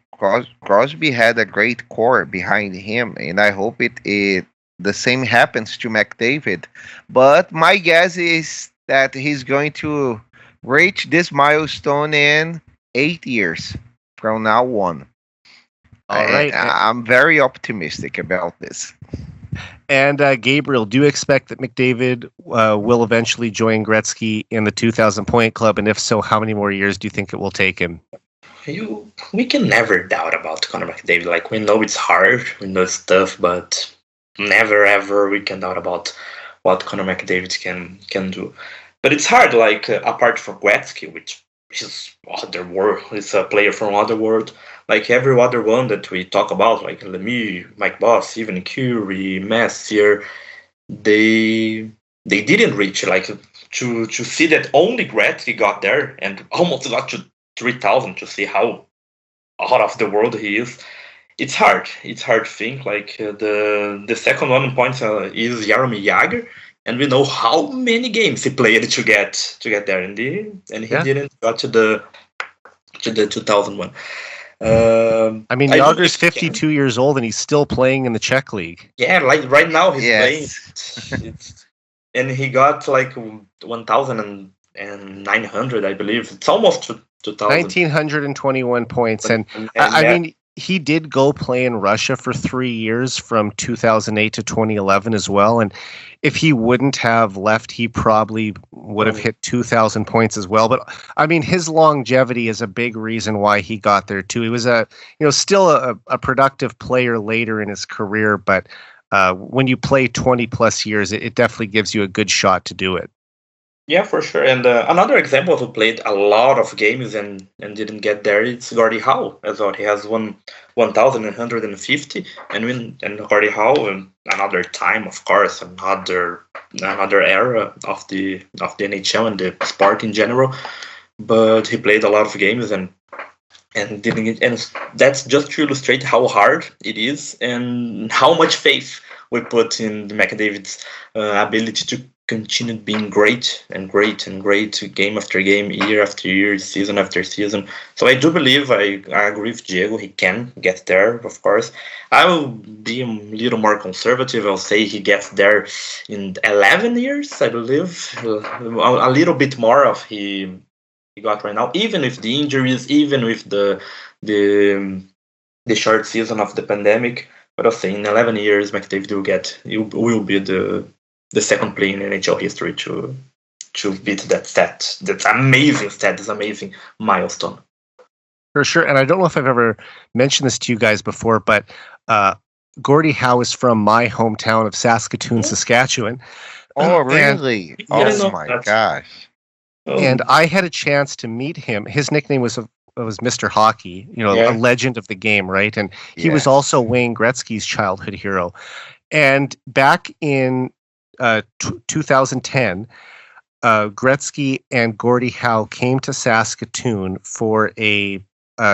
had a great core behind him, and I hope the same happens to McDavid. But my guess is that he's going to reach this milestone in 8 years from now on. All right. I'm very optimistic about this. And Gabriel, do you expect that McDavid will eventually join Gretzky in the 2,000 point club? And if so, how many more years do you think it will take him? We can never doubt about Connor McDavid. We know it's hard, we know it's tough, but never ever we can doubt about what Connor McDavid can do. But it's hard, apart from Gretzky, which is other world, it's a player from other world. Every other one that we talk about, like Lemieux, Mike Boss, even Curie, Messier, they didn't reach. To see that only Gretzky got there and almost got to 3,000 to see how out of the world he is. It's hard. It's hard to think. The second one in points is Jaromir Jagr, and we know how many games he played to get there, and he didn't got to the 2001. Jagr's 52 years old and he's still playing in the Czech League. Yeah, right now he's playing. And he got 1,900, I believe. It's almost 2,000. 1,921 points. And he did go play in Russia for 3 years from 2008 to 2011 as well. And if he wouldn't have left, he probably would have hit 2,000 points as well. But his longevity is a big reason why he got there too. He was still a productive player later in his career, but when you play 20 plus years, it definitely gives you a good shot to do it. Yeah, for sure. And another example who played a lot of games and didn't get there is Gordie Howe as well. He has 1,150, and Gordie Howe, another time, of course, another era of the NHL and the sport in general. But he played a lot of games and didn't get, and that's just to illustrate how hard it is and how much faith we put in McDavid's ability to continue being great game after game, year after year, season after season. So I do believe, I agree with Diego, he can get there, of course. I will be a little more conservative. I'll say he gets there in 11 years, I believe. A little bit more of he got right now, even with the injuries, even with the short season of the pandemic. But I'll say in 11 years, McDavid will be the second player in NHL history to beat that stat. That's amazing stat. This amazing milestone. For sure. And I don't know if I've ever mentioned this to you guys before, but Gordie Howe is from my hometown of Saskatoon, Saskatchewan. Oh, really? Oh, my gosh. And I had a chance to meet him. His nickname was Mr. Hockey, a legend of the game, right? And he was also Wayne Gretzky's childhood hero. And back in 2010, Gretzky and Gordie Howe came to Saskatoon for a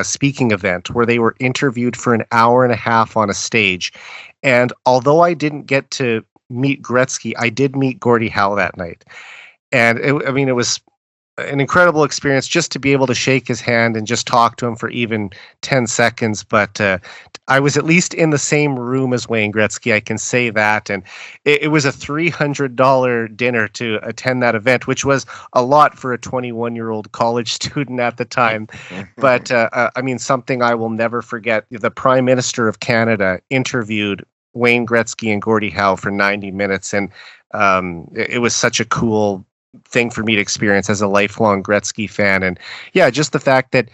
speaking event where they were interviewed for an hour and a half on a stage. And although I didn't get to meet Gretzky, I did meet Gordie Howe that night. And it was an incredible experience just to be able to shake his hand and just talk to him for even 10 seconds. But I was at least in the same room as Wayne Gretzky, I can say that. And it was a $300 dinner to attend that event, which was a lot for a 21-year-old college student at the time. But I mean, something I will never forget. The Prime Minister of Canada interviewed Wayne Gretzky and Gordie Howe for 90 minutes. And it was such a cool thing for me to experience as a lifelong Gretzky fan. And yeah, just the fact that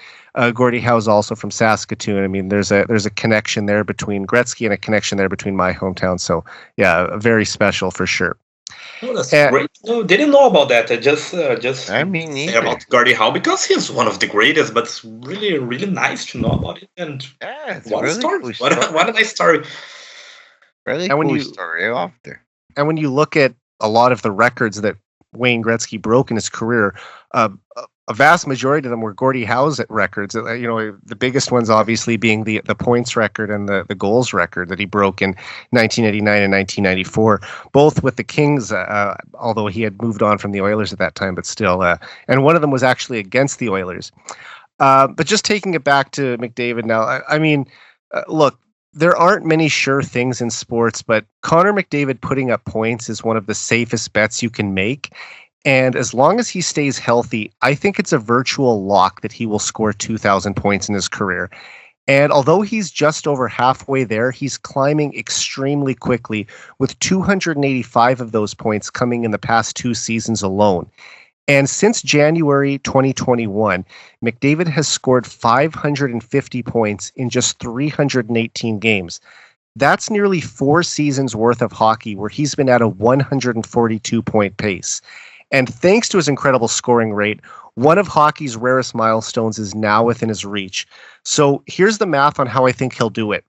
Gordie Howe is also from Saskatoon. I mean, there's a connection there between Gretzky and a connection there between my hometown. So yeah, very special for sure. Oh, that's great. No, didn't know about that. I just I mean, say about Gordie Howe because he's one of the greatest. But it's really, really nice to know about it. And yeah, it's what a really story! cool What a nice story! Really And when cool you- story off there. And when you look at a lot of the records that Wayne Gretzky broke in his career, a vast majority of them were Gordie Howe's records. The biggest ones obviously being the points record and the goals record that he broke in 1989 and 1994, both with the Kings, although he had moved on from the Oilers at that time, but still. And one of them was actually against the Oilers. But just taking it back to McDavid now, I mean, look, there aren't many sure things in sports, but Connor McDavid putting up points is one of the safest bets you can make. And as long as he stays healthy, I think it's a virtual lock that he will score 2,000 points in his career. And although he's just over halfway there, he's climbing extremely quickly, with 285 of those points coming in the past 2 seasons alone. And since January 2021, McDavid has scored 550 points in just 318 games. That's nearly 4 seasons worth of hockey where he's been at a 142-point pace. And thanks to his incredible scoring rate, one of hockey's rarest milestones is now within his reach. So here's the math on how I think he'll do it.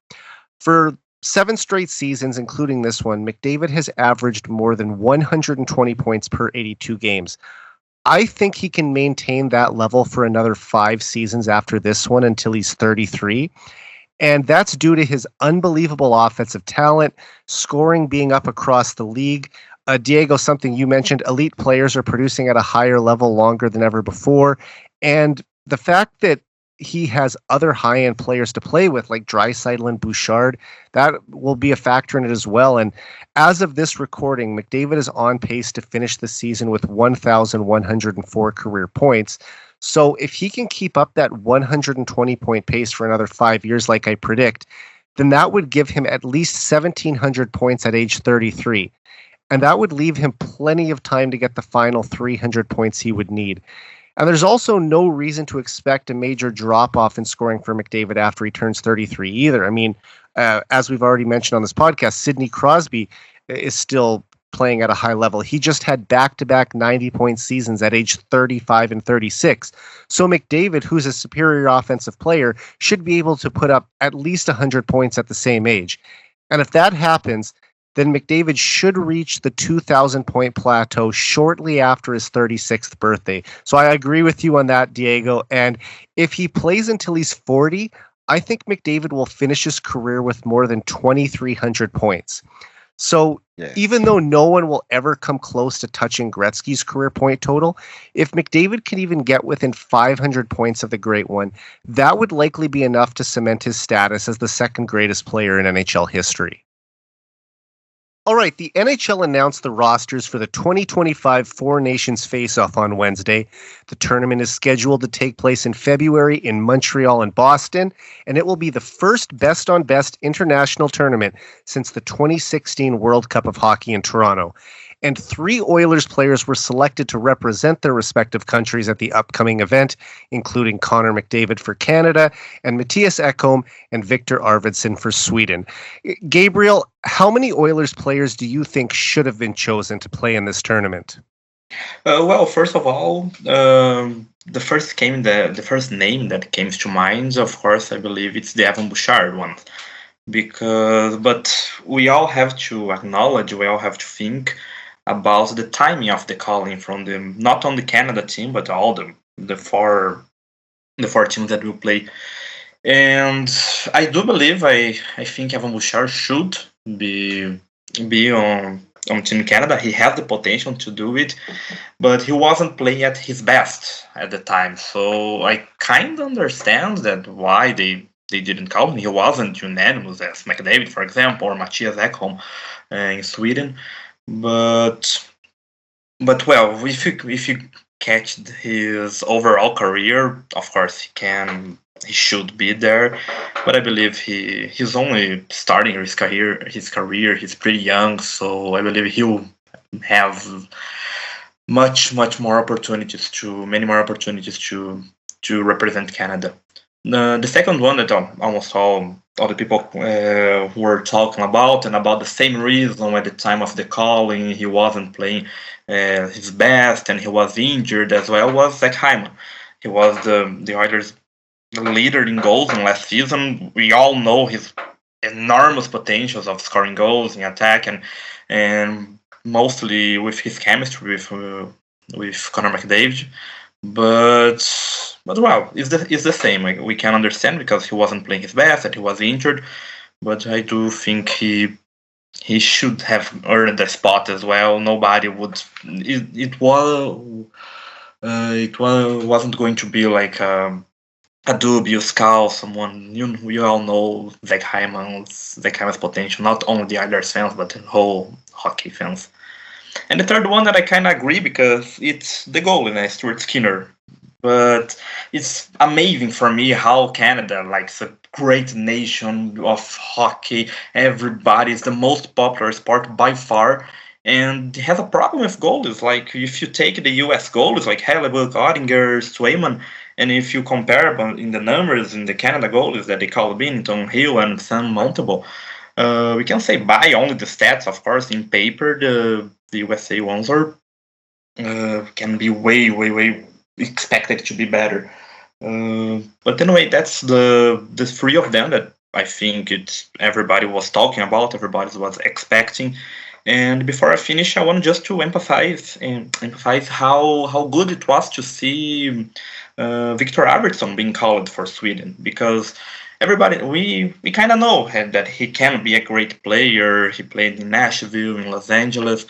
For 7 straight seasons, including this one, McDavid has averaged more than 120 points per 82 games. I think he can maintain that level for another 5 seasons after this one until he's 33. And that's due to his unbelievable offensive talent, scoring being up across the league. Diego, something you mentioned, elite players are producing at a higher level longer than ever before. And the fact that he has other high-end players to play with, like Draisaitl and Bouchard, that will be a factor in it as well. And as of this recording, McDavid is on pace to finish the season with 1,104 career points. So if he can keep up that 120-point pace for another 5 years, like I predict, then that would give him at least 1,700 points at age 33. And that would leave him plenty of time to get the final 300 points he would need. And there's also no reason to expect a major drop-off in scoring for McDavid after he turns 33 either. I mean, as we've already mentioned on this podcast, Sidney Crosby is still playing at a high level. He just had back-to-back 90-point seasons at age 35 and 36. So McDavid, who's a superior offensive player, should be able to put up at least 100 points at the same age. And if that happens, then McDavid should reach the 2,000-point plateau shortly after his 36th birthday. So I agree with you on that, Diego. And if he plays until he's 40, I think McDavid will finish his career with more than 2,300 points. So even though no one will ever come close to touching Gretzky's career point total, if McDavid can even get within 500 points of the Great One, that would likely be enough to cement his status as the second greatest player in NHL history. All right, the NHL announced the rosters for the 2025 Four Nations Face-Off on Wednesday. The tournament is scheduled to take place in February in Montreal and Boston, and it will be the first best-on-best international tournament since the 2016 World Cup of Hockey in Toronto. And 3 Oilers players were selected to represent their respective countries at the upcoming event, including Connor McDavid for Canada and Mattias Ekholm and Victor Arvidsson for Sweden. Gabriel, how many Oilers players do you think should have been chosen to play in this tournament? Well, first of all, the first name that came to mind, of course, I believe it's the Evan Bouchard one. But we all have to acknowledge, we all have to think about the timing of the calling from them, not on the Canada team, but all the four teams that will play. And I do believe, I think Evan Bouchard should be on Team Canada. He had the potential to do it, but he wasn't playing at his best at the time. So I kind of understand that why they didn't call him. He wasn't unanimous as McDavid, for example, or Mattias Ekholm in Sweden. But well, if you catch his overall career, of course he should be there. But I believe he's only starting his career. He's pretty young, so I believe he'll have much more opportunities to many more opportunities to represent Canada. The second one that almost all the people were talking about, and about the same reason at the time of the calling, he wasn't playing his best and he was injured as well, was Zach Hyman. He was the Oilers' leader in goals in last season. We all know his enormous potentials of scoring goals in attack, and mostly with his chemistry with Connor McDavid. But well, it's the same. Like, we can understand because he wasn't playing his best, that he was injured. But I do think he should have earned the spot as well. Nobody would. Wasn't going to be like a dubious call. Someone you all know Zach Hyman's potential. Not only the Islanders fans, but the whole hockey fans. And the third one that I kind of agree, because it's the goalie, Stuart Skinner. But it's amazing for me how Canada, like a great nation of hockey, everybody, is the most popular sport by far, and has a problem with goalies. Like, if you take the US goalies, like Hellebuck, Oettinger, Swayman, and if you compare in the numbers in the Canada goalies that they call Binnington, Hill, and Sam Mountable, we can say by only the stats, of course. In paper, the USA ones are can be way expected to be better. But anyway, that's the three of them that I think everybody was talking about, everybody was expecting. And before I finish, I want just to emphasize how good it was to see Victor Arvidsson being called for Sweden, because everybody, we kind of know that he can be a great player. He played in Nashville, in Los Angeles,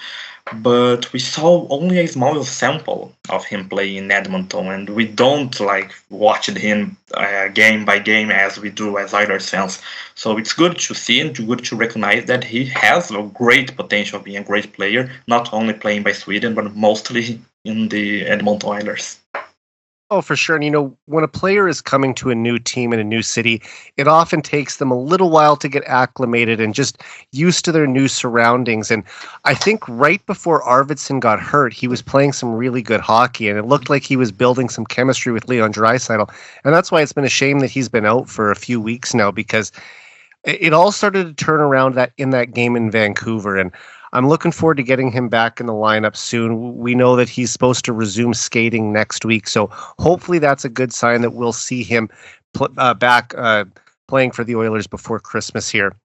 but we saw only a small sample of him play in Edmonton, and we don't watch him game by game as we do as Islanders fans. So it's good to see and good to recognize that he has a great potential of being a great player, not only playing by Sweden, but mostly in the Edmonton Oilers. Oh, for sure. And, when a player is coming to a new team in a new city, it often takes them a little while to get acclimated and just used to their new surroundings. And I think right before Arvidsson got hurt, he was playing some really good hockey, and it looked like he was building some chemistry with Leon Draisaitl. And that's why it's been a shame that he's been out for a few weeks now, because it all started to turn around in that game in Vancouver. And I'm looking forward to getting him back in the lineup soon. We know that he's supposed to resume skating next week, so hopefully that's a good sign that we'll see him back playing for the Oilers before Christmas here.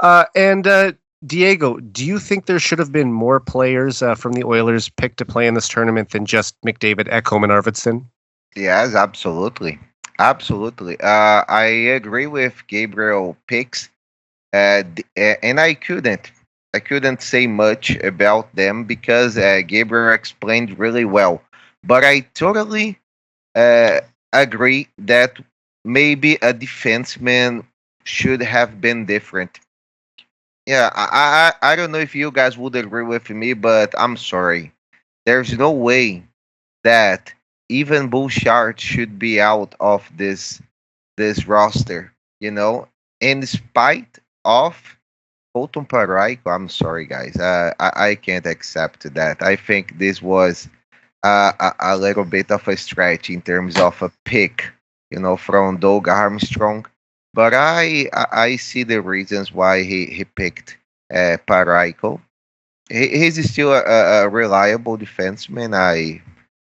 And Diego, do you think there should have been more players from the Oilers picked to play in this tournament than just McDavid, Ekholm, and Arvidsson? Yes, absolutely. Absolutely. I agree with Gabriel picks, and I couldn't say much about them because Gabriel explained really well. But I totally agree that maybe a defenseman should have been different. Yeah, I don't know if you guys would agree with me, but I'm sorry. There's no way that even Bouchard should be out of this roster, in spite of Colton Parayko. I'm sorry, guys. I can't accept that. I think this was a little bit of a stretch in terms of a pick, from Doug Armstrong. But I see the reasons why he picked Parayko. He's still a reliable defenseman,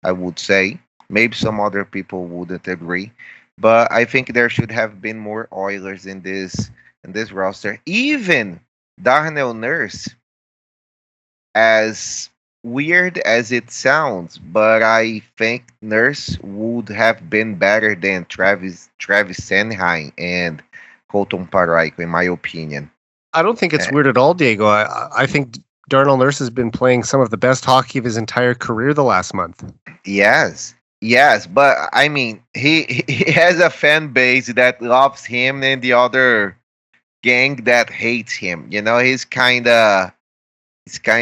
I would say. Maybe some other people wouldn't agree, but I think there should have been more Oilers in this roster. Even Darnell Nurse, as weird as it sounds, but I think Nurse would have been better than Travis Sanheim and Colton Parayko, in my opinion. I don't think it's weird at all, Diego. I think Darnell Nurse has been playing some of the best hockey of his entire career the last month. Yes, yes, but I mean, he has a fan base that loves him and the other gang that hates him. You know, he's kind of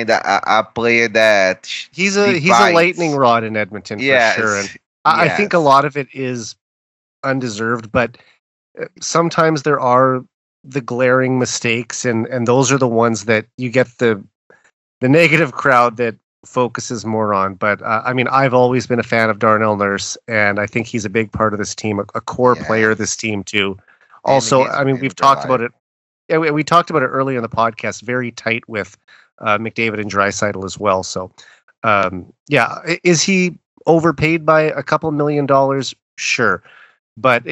a player that He's a divides. lightning rod in Edmonton for sure, and Yes, I think a yes, lot of it is undeserved, but sometimes there are the glaring mistakes, and those are the ones that you get the negative crowd that focuses more on. But I mean, I've always been a fan of Darnell Nurse, and I think he's a big part of this team, a core player of yes, this team too. and Also, he's I mean, been we've talked about reliable. it. Yeah, we talked about it earlier in the podcast. Very tight with McDavid and Draisaitl as well. So, yeah, is he overpaid by a couple $1 million? Sure, but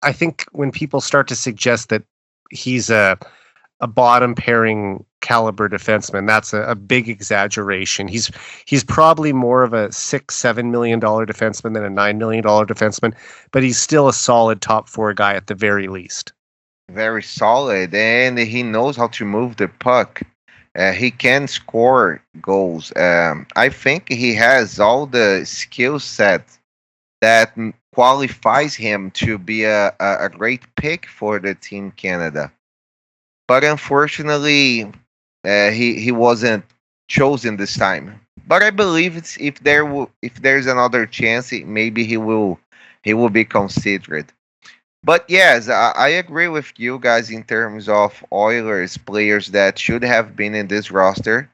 I think when people start to suggest that he's a bottom pairing caliber defenseman, that's a big exaggeration. He's probably more of a $6-7 million defenseman than a $9 million defenseman, but he's still a solid top four guy at the very least. Very solid, and he knows how to move the puck. He can score goals. I think he has all the skill set that qualifies him to be a great pick for the Team Canada. But unfortunately, he wasn't chosen this time. But I believe if there's another chance, maybe he will be considered. But yes, I agree with you guys in terms of Oilers players that should have been in this roster.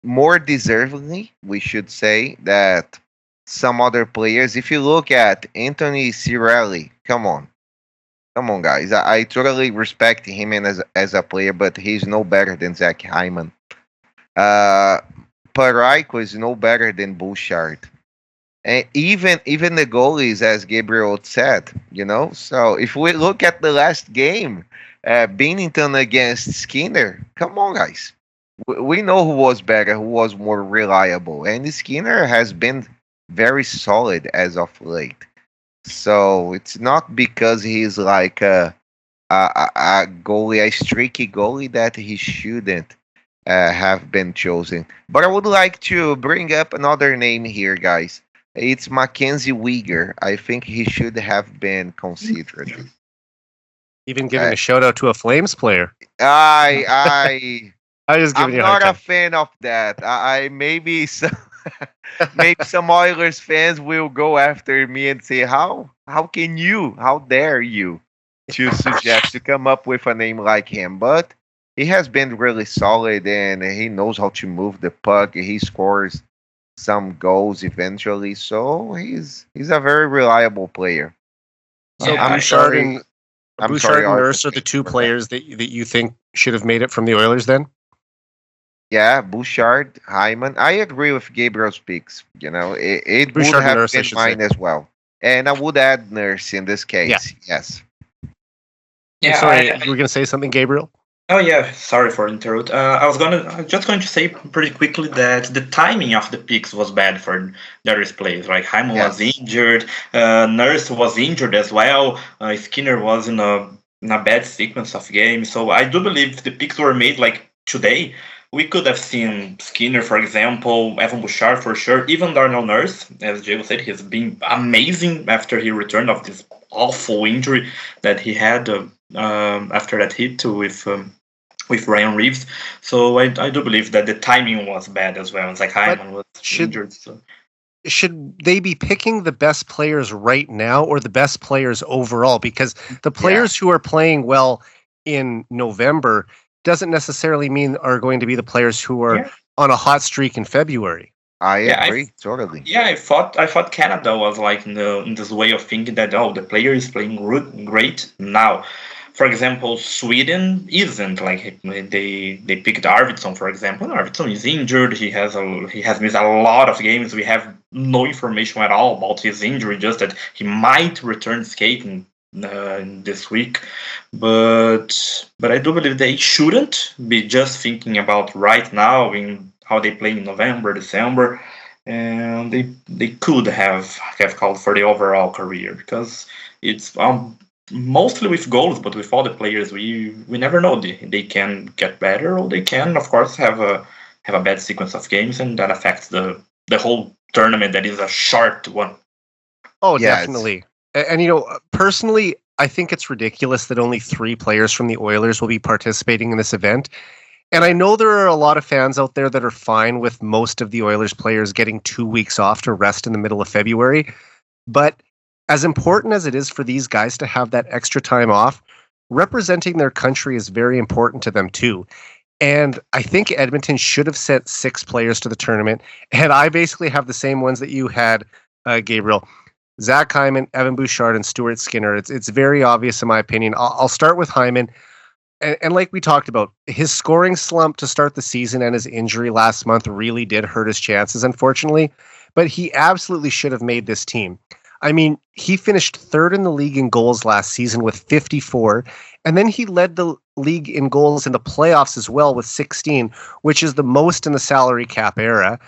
More deservingly, we should say that some other players. If you look at Anthony Cirelli, come on, guys. I totally respect him and as a player, but he's no better than Zach Hyman. Uh, Parayko is no better than Bouchard. And even the goalies, as Gabriel said, So if we look at the last game, Binnington against Skinner, come on, guys. We know who was better, who was more reliable, and Skinner has been very solid as of late. So it's not because he's like a goalie, a streaky goalie, that he shouldn't have been chosen. But I would like to bring up another name here, guys. It's Mackenzie Weegar. I think he should have been considered. Even giving Uh, a shout out to a Flames player. I I just giving I'm you a hard not a time. fan of that. I maybe some maybe some Oilers fans will go after me and say how dare you to suggest to come up with a name like him. But he has been really solid and he knows how to move the puck. He scores some goals eventually, so he's a very reliable player. So Yeah, I'm Bouchard sorry. and I'm Bouchard sorry, and Arthur, Nurse are the two for that. players that you think should have made it from the Oilers then? Yeah, Bouchard, Hyman. I agree with Gabriel's picks. It would Bouchard and have Nurse, I been should say. mine as well. And I would add Nurse in this Yeah. case. Yes. I'm Yeah, sorry, you were going to say something, Gabriel? oh yeah, sorry for interrupt. I was just going to say pretty quickly that the timing of the picks was bad for Darius plays. Like Hyman was Yes. injured, Nurse was injured as well. Skinner was in a bad sequence of games. So I do believe if the picks were made like today, we could have seen Skinner, for example, Evan Bouchard for sure, even Darnell Nurse. As Diego said, he's been amazing after he returned of this awful injury that he had after that hit with Ryan Reeves. So I do believe that the timing was bad as well. It's like Hyman was injured. So. Should they be picking the best players right now or the best players overall? Because the players who are playing well in November doesn't necessarily mean are going to be the players who are on a hot streak in February. I agree totally. Yeah, I thought Canada was like in this way of thinking that the player is playing great now. For example, Sweden isn't like they picked Arvidsson, for example. Arvidsson is injured. He has missed a lot of games. We have no information at all about his injury. Just that he might return skating this week, but I do believe they shouldn't be just thinking about right now in how they play in November, December, and they could have called for the overall career because it's mostly with goals, but with all the players, we never know. They can get better, or they can, of course, have a bad sequence of games, and that affects the whole tournament. That is a short one. Oh, Yes. definitely. And personally, I think it's ridiculous that only 3 players from the Oilers will be participating in this event. And I know there are a lot of fans out there that are fine with most of the Oilers players getting 2 weeks off to rest in the middle of February. But as important as it is for these guys to have that extra time off, representing their country is very important to them too. And I think Edmonton should have sent 6 players to the tournament. And I basically have the same ones that you had, Gabriel. Zach Hyman, Evan Bouchard, and Stuart Skinner. It's very obvious in my opinion. I'll start with Hyman. And like we talked about, his scoring slump to start the season and his injury last month really did hurt his chances, unfortunately. But he absolutely should have made this team. I mean, he finished 3rd in the league in goals last season with 54, and then he led the league in goals in the playoffs as well with 16, which is the most in the salary cap era.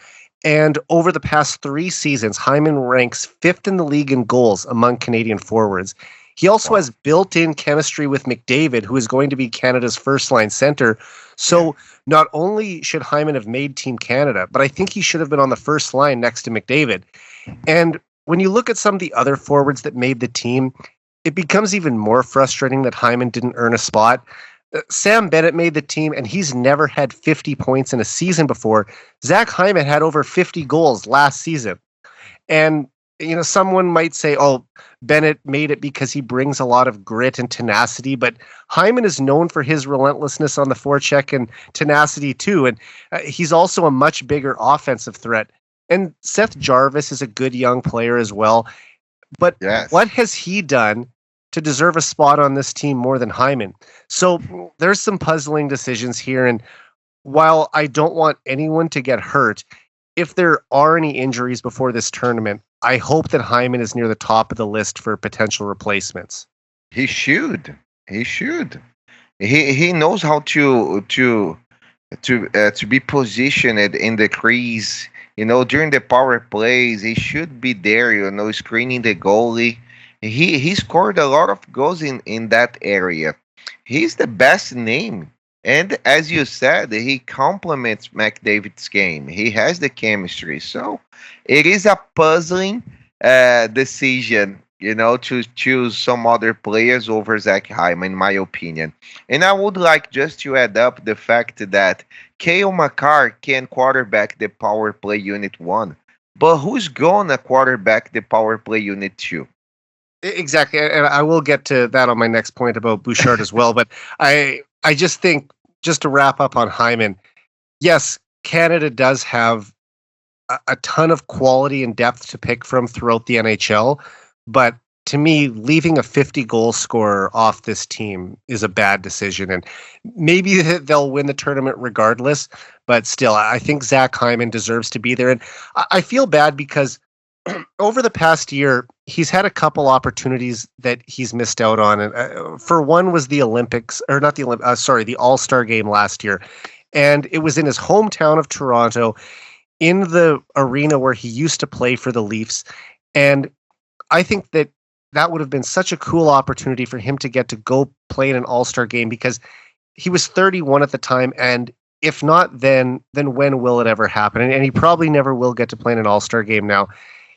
And over the past 3 seasons, Hyman ranks 5th in the league in goals among Canadian forwards. He also has built-in chemistry with McDavid, who is going to be Canada's first-line center. So not only should Hyman have made Team Canada, but I think he should have been on the first line next to McDavid. And when you look at some of the other forwards that made the team, it becomes even more frustrating that Hyman didn't earn a spot. Sam Bennett made the team, and he's never had 50 points in a season before. Zach Hyman had over 50 goals last season. And someone might say, oh, Bennett made it because he brings a lot of grit and tenacity, but Hyman is known for his relentlessness on the forecheck and tenacity too, and he's also a much bigger offensive threat. And Seth Jarvis is a good young player as well, but What has he done to deserve a spot on this team more than Hyman? So there's some puzzling decisions here, and while I don't want anyone to get hurt, if there are any injuries before this tournament, I hope that Hyman is near the top of the list for potential replacements. He should. He should. He knows how to be positioned in the crease. During the power plays, he should be there. Screening the goalie. He scored a lot of goals in that area. He's the best name. And as you said, he complements McDavid's game. He has the chemistry. So it is a puzzling decision, to choose some other players over Zach Hyman, in my opinion. And I would like just to add up the fact that Cale Makar can quarterback the power play unit 1. But who's going to quarterback the power play unit 2? Exactly. And I will get to that on my next point about Bouchard as well. But I just think, just to wrap up on Hyman, yes, Canada does have a ton of quality and depth to pick from throughout the NHL, but to me, leaving a 50-goal scorer off this team is a bad decision, and maybe they'll win the tournament regardless, but still, I think Zach Hyman deserves to be there, and I feel bad because over the past year, he's had a couple opportunities that he's missed out on. And for one was the Olympics, or not the Olympics, the All-Star game last year. And it was in his hometown of Toronto, in the arena where he used to play for the Leafs. And I think that would have been such a cool opportunity for him to get to go play in an All-Star game, because he was 31 at the time. And if not, then when will it ever happen? And he probably never will get to play in an All-Star game now.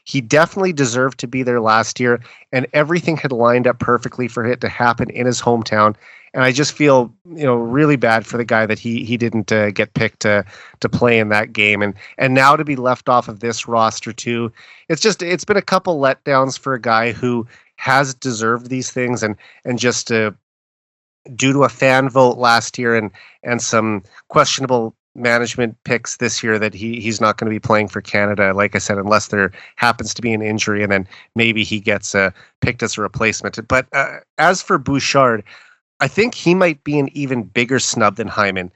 He definitely deserved to be there last year, and everything had lined up perfectly for it to happen in his hometown. And I just feel, really bad for the guy that he didn't get picked to play in that game, and now to be left off of this roster too. It's been a couple letdowns for a guy who has deserved these things, and just due to a fan vote last year and some questionable management picks this year, that he's not going to be playing for Canada, like I said, unless there happens to be an injury, and then maybe he gets picked as a replacement. But as for Bouchard, I think he might be an even bigger snub than Hyman.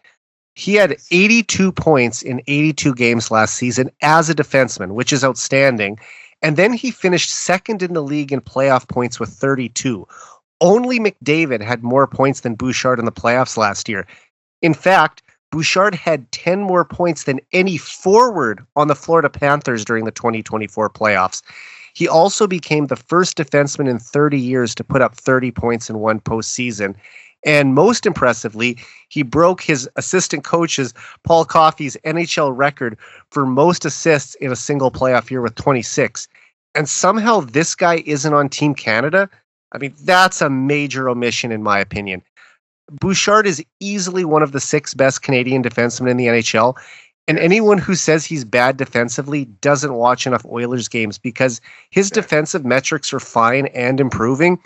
He had 82 points in 82 games last season as a defenseman, which is outstanding. And then he finished second in the league in playoff points with 32. Only McDavid had more points than Bouchard in the playoffs last year. In fact, Bouchard had 10 more points than any forward on the Florida Panthers during the 2024 playoffs. He also became the first defenseman in 30 years to put up 30 points in one postseason. And most impressively, he broke his assistant coach's Paul Coffey's NHL record for most assists in a single playoff year with 26. And somehow this guy isn't on Team Canada. I mean, that's a major omission in my opinion. Bouchard is easily one of the 6 best Canadian defensemen in the NHL. And anyone who says he's bad defensively doesn't watch enough Oilers games, because his defensive metrics are fine and improving.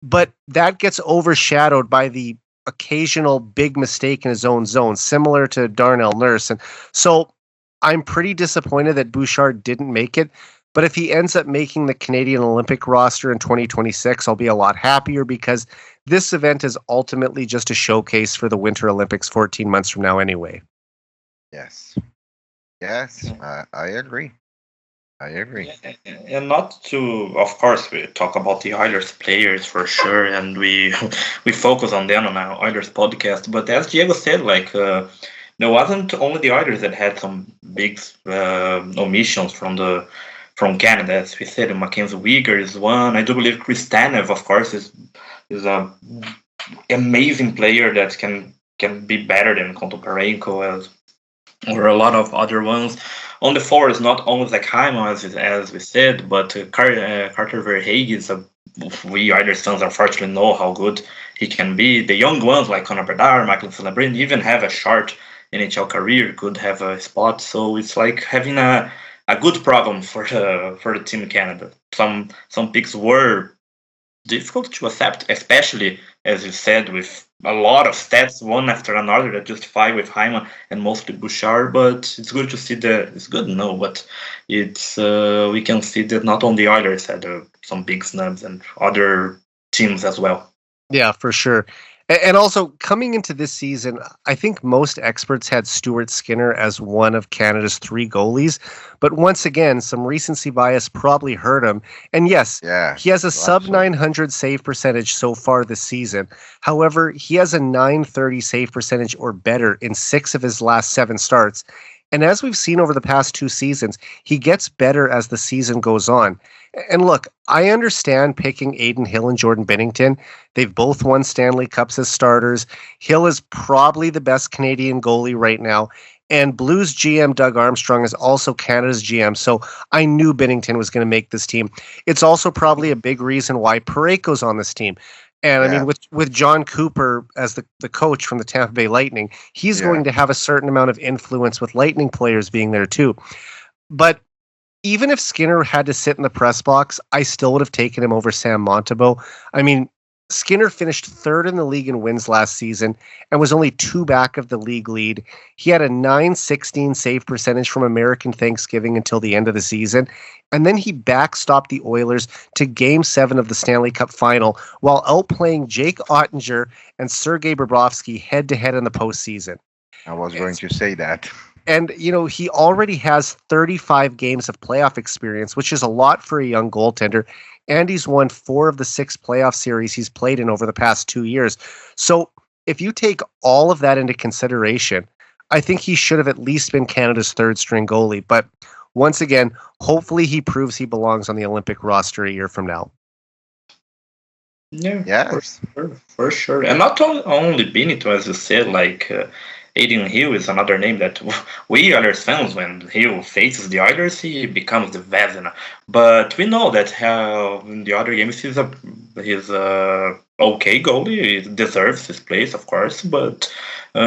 But that gets overshadowed by the occasional big mistake in his own zone, similar to Darnell Nurse. And so I'm pretty disappointed that Bouchard didn't make it. But if he ends up making the Canadian Olympic roster in 2026, I'll be a lot happier, because this event is ultimately just a showcase for the Winter Olympics 14 months from now anyway. Yes. Yes, I agree. I agree. And not to, of course, we talk about the Oilers players for sure, and we focus on them on our Oilers podcast. But as Diego said, like there wasn't only the Oilers that had some big omissions from Canada. As we said, Mackenzie Weegar is one. I do believe Chris Tanev, of course, is a amazing player that can be better than Kontoparenko or a lot of other ones. On the floor is not only Zach Hyman, as we said, but Carter Verhaeghe we Oilers fans unfortunately know how good he can be. The young ones like Connor McDavid, Michael Celebrin, even have a short NHL career, could have a spot. So it's like having a good problem for the Team Canada. Some picks were difficult to accept, especially as you said, with a lot of stats one after another that justify with Hyman and mostly Bouchard. But it's good to see that it's good, no, but it's we can see that not only Oilers had some big snubs and other teams as well. Yeah, for sure. And also, coming into this season, I think most experts had Stuart Skinner as one of Canada's 3 goalies. But once again, some recency bias probably hurt him. And yes, he has a sub-900 save percentage so far this season. However, he has a .930 save percentage or better in 6 of his last 7 starts. And as we've seen over the past 2 seasons, he gets better as the season goes on. And look, I understand picking Adin Hill and Jordan Binnington. They've both won Stanley Cups as starters. Hill is probably the best Canadian goalie right now. And Blues GM Doug Armstrong is also Canada's GM. So I knew Binnington was going to make this team. It's also probably a big reason why Parayko's on this team. And I mean, with John Cooper as the coach from the Tampa Bay Lightning, he's going to have a certain amount of influence with Lightning players being there too. But even if Skinner had to sit in the press box, I still would have taken him over Sam Montembeault. I mean, Skinner finished 3rd in the league in wins last season and was only 2 back of the league lead. He had a .916 save percentage from American Thanksgiving until the end of the season. And then he backstopped the Oilers to Game 7 of the Stanley Cup Final while outplaying Jake Ottinger and Sergei Bobrovsky head-to-head in the postseason. I was going to say that. And, you know, he already has 35 games of playoff experience, which is a lot for a young goaltender. And he's won 4 of the 6 playoff series he's played in over the past 2 years. So if you take all of that into consideration, I think he should have at least been Canada's 3rd string goalie. But once again, hopefully he proves he belongs on the Olympic roster a year from now. Yeah, for sure. And not only Benito, as you said, like Adin Hill is another name that we Oilers fans, when Hill faces the Oilers, he becomes the Vezina. But we know that in the other games he's a okay goalie. He deserves his place, of course, but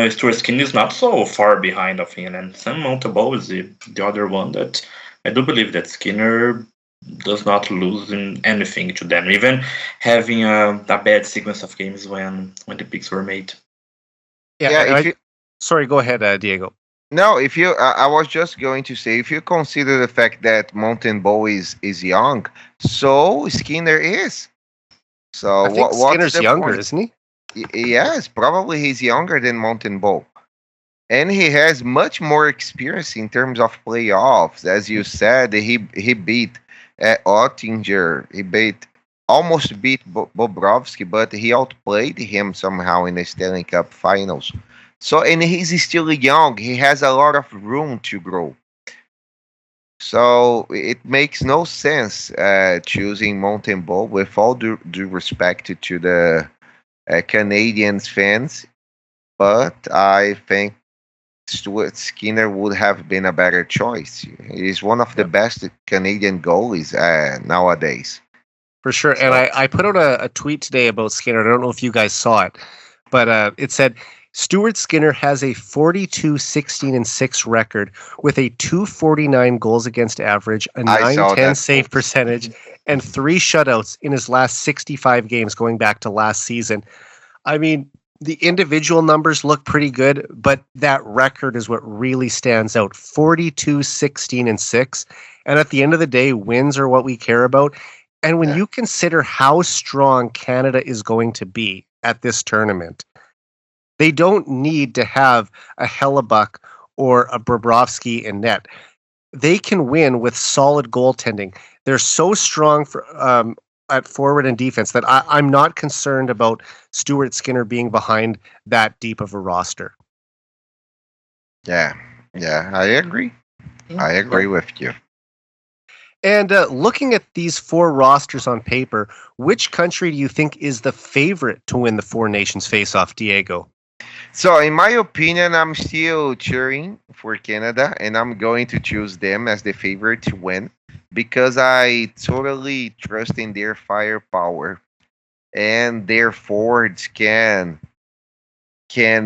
Stuart Skinner is not so far behind of him. And Sam Montembeault is the other one that I do believe that Skinner does not lose in anything to them, even having a bad sequence of games when the picks were made. Sorry, go ahead, Diego. No, if you, I was just going to say, if you consider the fact that Montembeault is young, so Skinner is. So I think Skinner's younger, point? Isn't he? Yes, probably he's younger than Montembeault. And he has much more experience in terms of playoffs. As you said, he beat Ottinger. He almost beat Bobrovsky, but he outplayed him somehow in the Stanley Cup Finals. So, and he's still young. He has a lot of room to grow. So it makes no sense choosing Mountain Ball with all due respect to the Canadians fans, but I think Stuart Skinner would have been a better choice. He is one of the Yep. best Canadian goalies nowadays. For sure. And So I put out a tweet today about Skinner. I don't know if you guys saw it, but it said Stuart Skinner has a 42-16-6 record with a 249 goals against average, a I saw 910 that. save percentage, and 3 shutouts in his last 65 games going back to last season. I mean, the individual numbers look pretty good, but that record is what really stands out. 42-16-6. And at the end of the day, wins are what we care about. And when Yeah. you consider how strong Canada is going to be at this tournament, they don't need to have a Hellebuck or a Bobrovsky in net. They can win with solid goaltending. They're so strong at forward and defense that I'm not concerned about Stuart Skinner being behind that deep of a roster. Yeah, yeah, I agree. I agree with you. And looking at these 4 rosters on paper, which country do you think is the favorite to win the Four Nations face-off, Diego? So, in my opinion, I'm still cheering for Canada, and I'm going to choose them as the favorite to win because I totally trust in their firepower, and their forwards can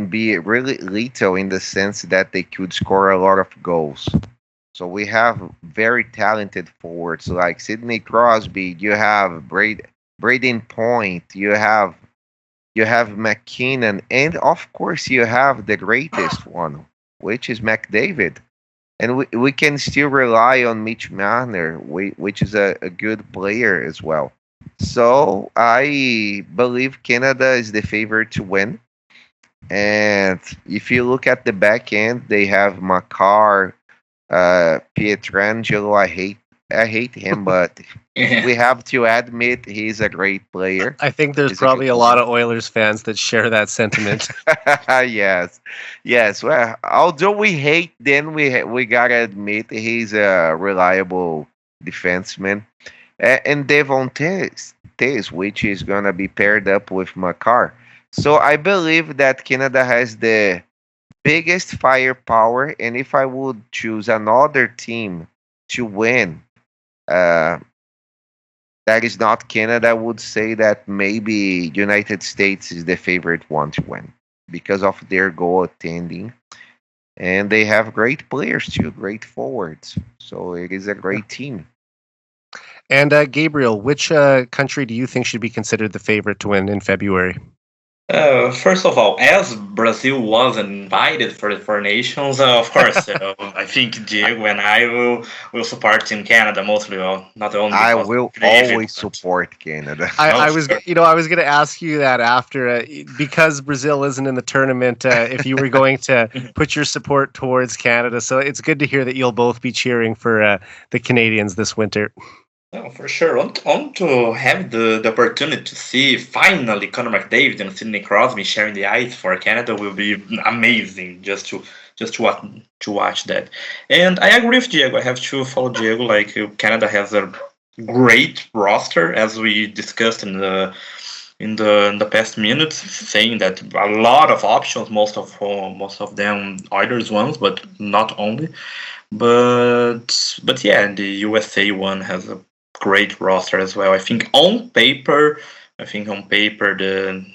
be really lethal in the sense that they could score a lot of goals. So we have very talented forwards like Sidney Crosby. You have Braden Point. You have McKinnon, and of course you have the greatest one, which is McDavid. And we can still rely on Mitch Marner, which is a good player as well. So I believe Canada is the favorite to win. And if you look at the back end, they have Makar, Pietrangelo. I hate him, but we have to admit he's a great player. I think there's He's probably good a lot player. of Oilers fans that share that sentiment. Yes, yes. Well, although we hate, then we gotta admit he's a reliable defenseman. And Devon Tays, which is gonna be paired up with Makar. So I believe that Canada has the biggest firepower, and if I would choose another team to win, uh, that is not Canada, I would say that maybe United States is the favorite one to win because of their goaltending, and they have great players too, great forwards. So it is a great team. And Gabriel, which country do you think should be considered the favorite to win in February? First of all, as Brazil was invited for the Four Nations, of course, I think Diego and I will support Team Canada mostly, not only I because will of David, always support Canada. I Oh, was, sure. I was going to ask you that after, because Brazil isn't in the tournament, if you were going to put your support towards Canada. So it's good to hear that you'll both be cheering for the Canadians this winter. Oh, for sure. Want to have the opportunity to see finally Connor McDavid and Sidney Crosby sharing the ice for Canada will be amazing. Just to watch that. And I agree with Diego. I have to follow Diego. Like Canada has a great roster, as we discussed in the past minutes, saying that a lot of options, most of them Oilers ones, but not only. But yeah, the USA one has a great roster as well. I think on paper the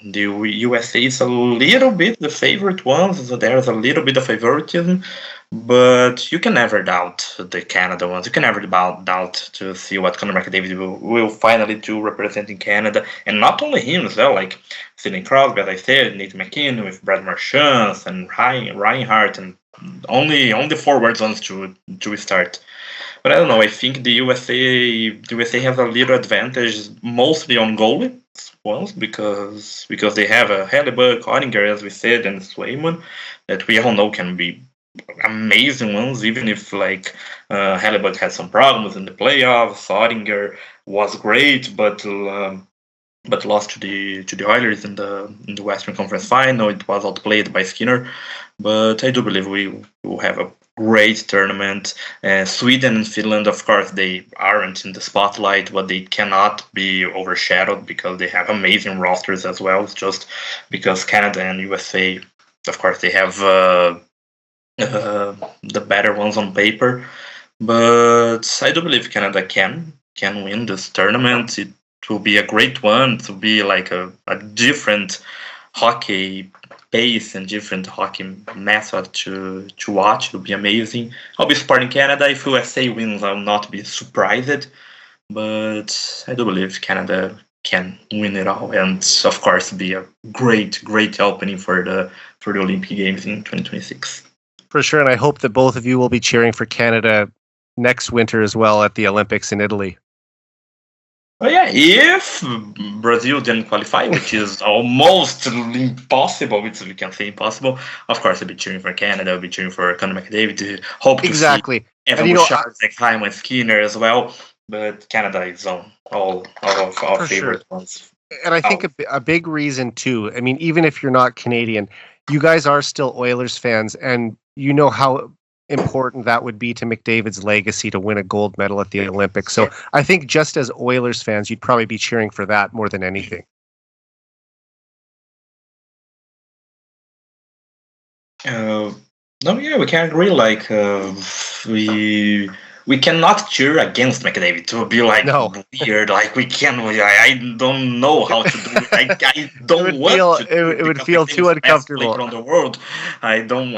USA is a little bit the favorite one, so there's a little bit of favoritism, but you can never doubt the Canada ones. You can never doubt to see what Connor McDavid will finally do representing Canada, and not only him as well, like Sidney Crosby, as I said, Nate McKinnon with Brad Marchand and Reinhardt, and only forwards ones to start. But I don't know. I think the USA has a little advantage, mostly on goalie ones, because they have a Hellebuck, Oettinger, as we said, and Swayman, that we all know can be amazing ones. Even if like Hellebuck had some problems in the playoffs, Oettinger was great, but lost to the Oilers in the Western Conference Final. It was outplayed by Skinner, but I do believe we will have a great tournament. Sweden and Finland, of course, they aren't in the spotlight, but they cannot be overshadowed because they have amazing rosters as well. It's just because Canada and USA, of course, they have the better ones on paper. But I do believe Canada can win this tournament. It will be a great one. To be like a different hockey pace and different hockey method to watch. It will be amazing. I'll be supporting Canada. If USA wins, I'll not be surprised. But I do believe Canada can win it all, and of course be a great opening for the Olympic Games in 2026. For sure, and I hope that both of you will be cheering for Canada next winter as well at the Olympics in Italy. Oh yeah, if Brazil didn't qualify, which is almost impossible, which we can say impossible, of course I'll be cheering for Canada, I'll be cheering for Connor McDavid, hope to see Evan Bouchard, Hyman Skinner as well, but Canada is on all of our favorite ones. And I think a big reason too, I mean, even if you're not Canadian, you guys are still Oilers fans, and you know how important that would be to McDavid's legacy to win a gold medal at the Olympics. So I think just as Oilers fans, you'd probably be cheering for that more than anything. No, yeah, we can agree. Like we cannot cheer against McDavid. To be like weird. Like we can. I don't know how to do it. I don't want to. It would feel too uncomfortable. Around the world, I don't,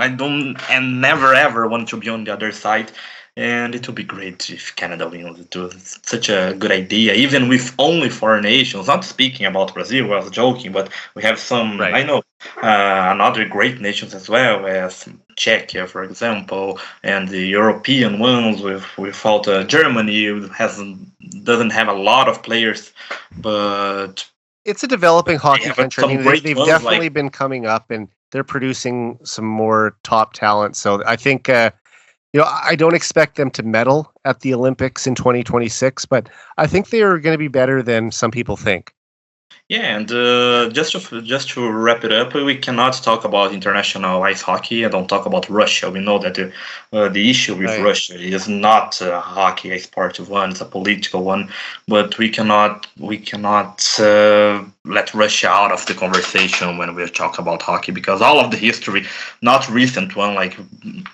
and never ever want to be on the other side. And it would be great if Canada wins. It's such a good idea, even with only 4 nations. Not speaking about Brazil, I was joking, but we have some, I know, another great nations as well, as Czechia, for example, and the European ones without Germany doesn't have a lot of players, but it's a developing hockey country. I mean, they've definitely been coming up, and they're producing some more top talent. So I think. I don't expect them to medal at the Olympics in 2026, but I think they are going to be better than some people think. Yeah, and just to wrap it up, we cannot talk about international ice hockey and don't talk about Russia. We know that the issue with Russia is not a hockey sport one; it's a political one. But we cannot let Russia out of the conversation when we talk about hockey, because all of the history, not recent one, like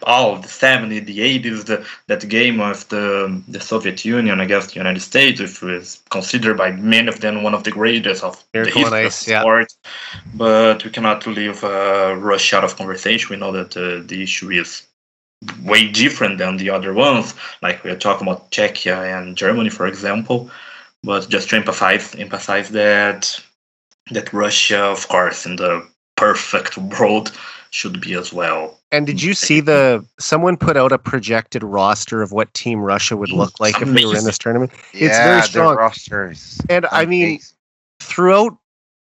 all of the 70s, the 80s, that game of the Soviet Union against the United States, which was considered by many of them one of the greatest of the history of sport. But we cannot leave Russia out of conversation. We know that the issue is way different than the other ones, like we are talking about Czechia and Germany, for example. But just to emphasize that Russia, of course, in the perfect world, should be as well. And did you see someone put out a projected roster of what Team Russia would look like if they were in this tournament? Yeah, it's very strong. The rosters. And I mean, throughout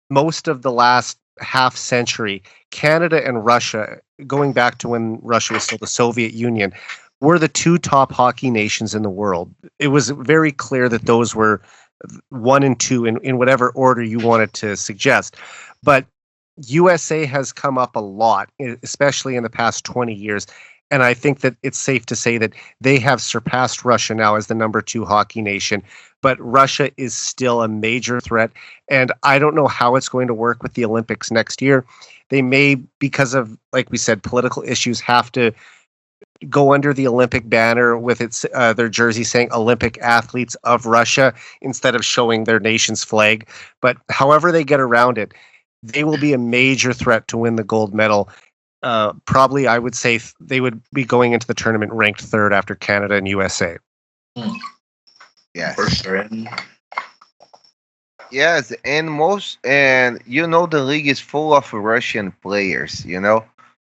most of the last half century, Canada and Russia, going back to when Russia was still the Soviet Union, were the 2 top hockey nations in the world. It was very clear that those were 1 and 2 in whatever order you wanted to suggest. But USA has come up a lot, especially in the past 20 years. And I think that it's safe to say that they have surpassed Russia now as the number 2 hockey nation. But Russia is still a major threat. And I don't know how it's going to work with the Olympics next year. They may, because of, like we said, political issues, have to go under the Olympic banner with their jersey saying Olympic athletes of Russia instead of showing their nation's flag. But however they get around it, they will be a major threat to win the gold medal. Probably, I would say they would be going into the tournament ranked 3rd after Canada and USA. Yes. For sure. Yes, and the league is full of Russian players,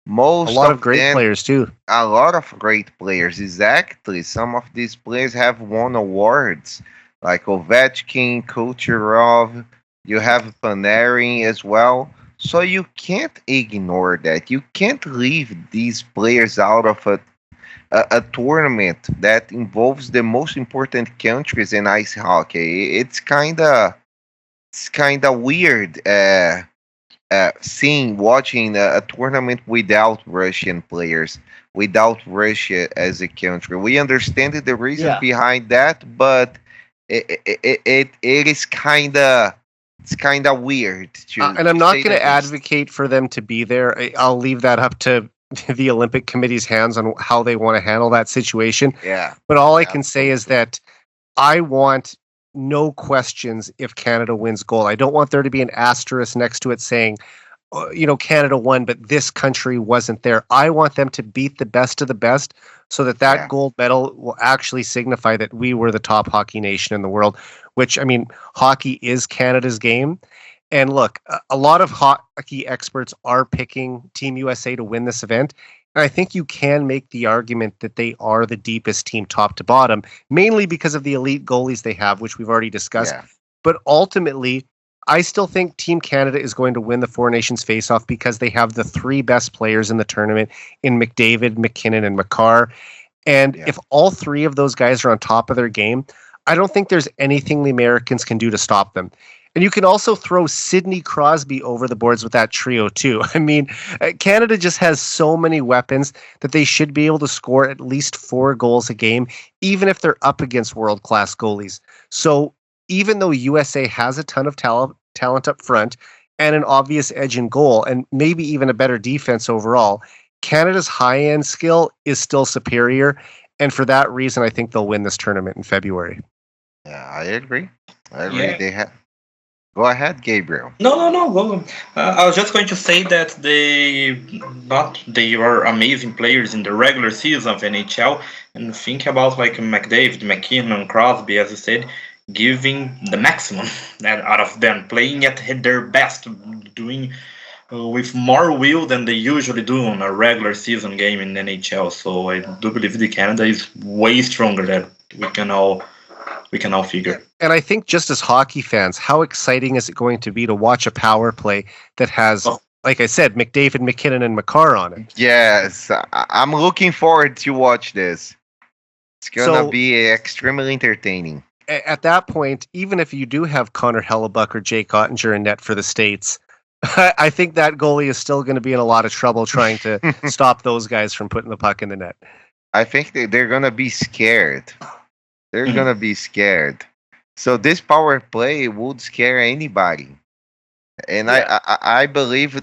Most a lot of great players too. A lot of great players, exactly. Some of these players have won awards, like Ovechkin, Kucherov. You have Panarin as well. So you can't ignore that. You can't leave these players out of a tournament that involves the most important countries in ice hockey. It's kinda weird. Watching a tournament without Russian players, without Russia as a country. We understand the reason Yeah. behind that, but it is kind of weird And I'm not say going the to least. advocate for them to be there. I'll leave that up to the Olympic Committee's hands on how they want to handle that situation. Yeah, But all I yeah, can say is absolutely. that I want no questions if Canada wins gold. I don't want there to be an asterisk next to it saying, Canada won, but this country wasn't there. I want them to beat the best of the best so that Yeah, gold medal will actually signify that we were the top hockey nation in the world, which, I mean, hockey is Canada's game. And look, a lot of hockey experts are picking Team USA to win this event. And I think you can make the argument that they are the deepest team top to bottom, mainly because of the elite goalies they have, which we've already discussed. yeah, But ultimately, I still think Team Canada is going to win the Four Nations faceoff because they have the three best players in the tournament in McDavid, McKinnon, and Makar. And yeah. if all three of those guys are on top of their game, I don't think there's anything the Americans can do to stop them. And you can also throw Sidney Crosby over the boards with that trio, too. I mean, Canada just has so many weapons that they should be able to score at least 4 goals a game, even if they're up against world-class goalies. So even though USA has a ton of talent up front and an obvious edge in goal, and maybe even a better defense overall, Canada's high-end skill is still superior. And for that reason, I think they'll win this tournament in February. Yeah, I agree. I agree. Yeah. They have. Go ahead, Gabriel. No. Well, I was just going to say that they are amazing players in the regular season of NHL, and think about like McDavid, McKinnon, Crosby, as you said, giving the maximum out of them, playing at their best, doing with more will than they usually do on a regular season game in NHL. So I do believe the Canada is way stronger than we can all figure. And I think just as hockey fans, how exciting is it going to be to watch a power play that has, like I said, McDavid, McKinnon, and Makar on it? Yes, I'm looking forward to watch this. It's gonna So- be extremely entertaining. At that point, even if you do have Connor Hellebuck or Jake Ottinger in net for the States, I think that goalie is still going to be in a lot of trouble trying to stop those guys from putting the puck in the net. I think they're gonna be scared. They're Mhm. gonna be scared. So this power play would scare anybody. And Yeah. I believe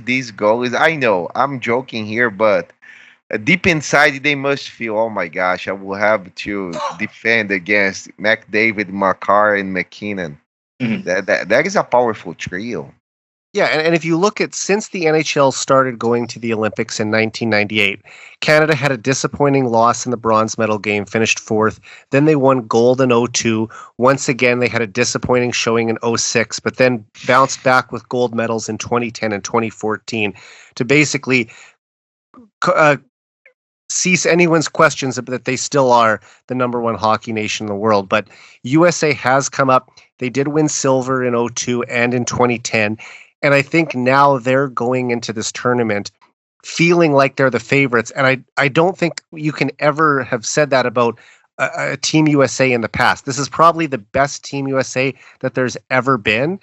these goalies. I know I'm joking here, but deep inside they must feel, oh my gosh, I will have to defend against McDavid, Makar, and McKinnon. Mhm. That is a powerful trio. Yeah, and if you look at since the NHL started going to the Olympics in 1998, Canada had a disappointing loss in the bronze medal game, finished 4th. Then they won gold in 02. Once again, they had a disappointing showing in 06, but then bounced back with gold medals in 2010 and 2014 to basically cease anyone's questions that they still are the number one hockey nation in the world. But USA has come up. They did win silver in 02 and in 2010. And I think now they're going into this tournament feeling like they're the favorites. And I don't think you can ever have said that about a Team USA in the past. This is probably the best Team USA that there's ever been.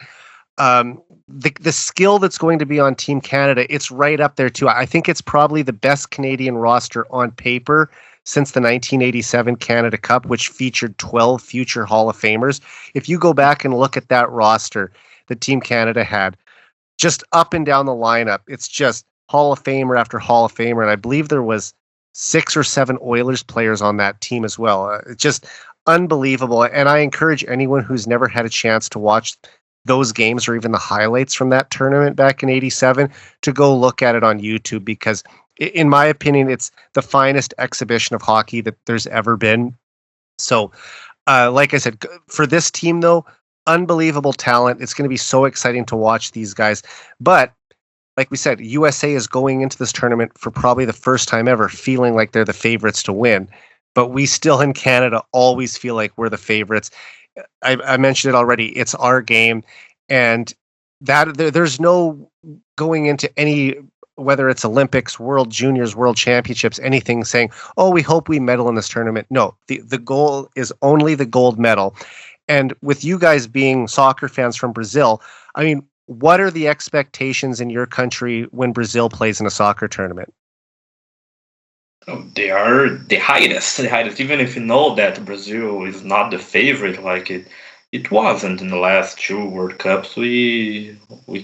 The skill that's going to be on Team Canada, it's right up there too. I think it's probably the best Canadian roster on paper since the 1987 Canada Cup, which featured 12 future Hall of Famers. If you go back and look at that roster that Team Canada had, just up and down the lineup, it's just Hall of Famer after Hall of Famer. And I believe there was 6 or 7 Oilers players on that team as well. It's just unbelievable. And I encourage anyone who's never had a chance to watch those games or even the highlights from that tournament back in 87 to go look at it on YouTube, because in my opinion, it's the finest exhibition of hockey that there's ever been. So, like I said, for this team though, unbelievable talent. It's going to be so exciting to watch these guys. But like we said, USA is going into this tournament for probably the first time ever feeling like they're the favorites to win. But we still in Canada always feel like we're the favorites. I mentioned it already. It's our game. And that there's no going into any, whether it's Olympics, World Juniors, World Championships, anything saying, oh, we hope we medal in this tournament. No, the goal is only the gold medal. And with you guys being soccer fans from Brazil, I mean, what are the expectations in your country when Brazil plays in a soccer tournament? They are the highest, the highest. Even if you know that Brazil is not the favorite, like it wasn't in the last two World Cups. We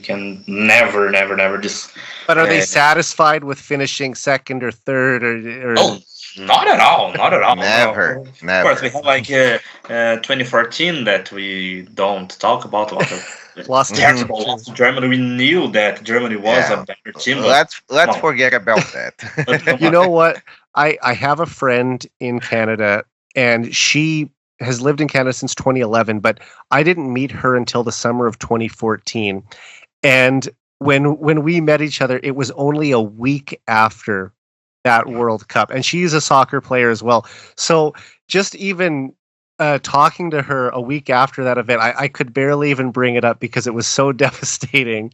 can never just. But are they Uh, satisfied with finishing second or third or oh, not at all, not at all. Never, No. Of course, never. we have like 2014 that we don't talk about. What a lost to Mhm. terrible loss Argentina? to Germany. We knew that Germany was a Yeah. better team, but Let's come on, forget about but that. come You on. know what? I have a friend in Canada, and she has lived in Canada since 2011, but I didn't meet her until the summer of 2014. And when we met each other, it was only a week after that World Cup, and she's a soccer player as well. So just even talking to her a week after that event, I could barely even bring it up because it was so devastating,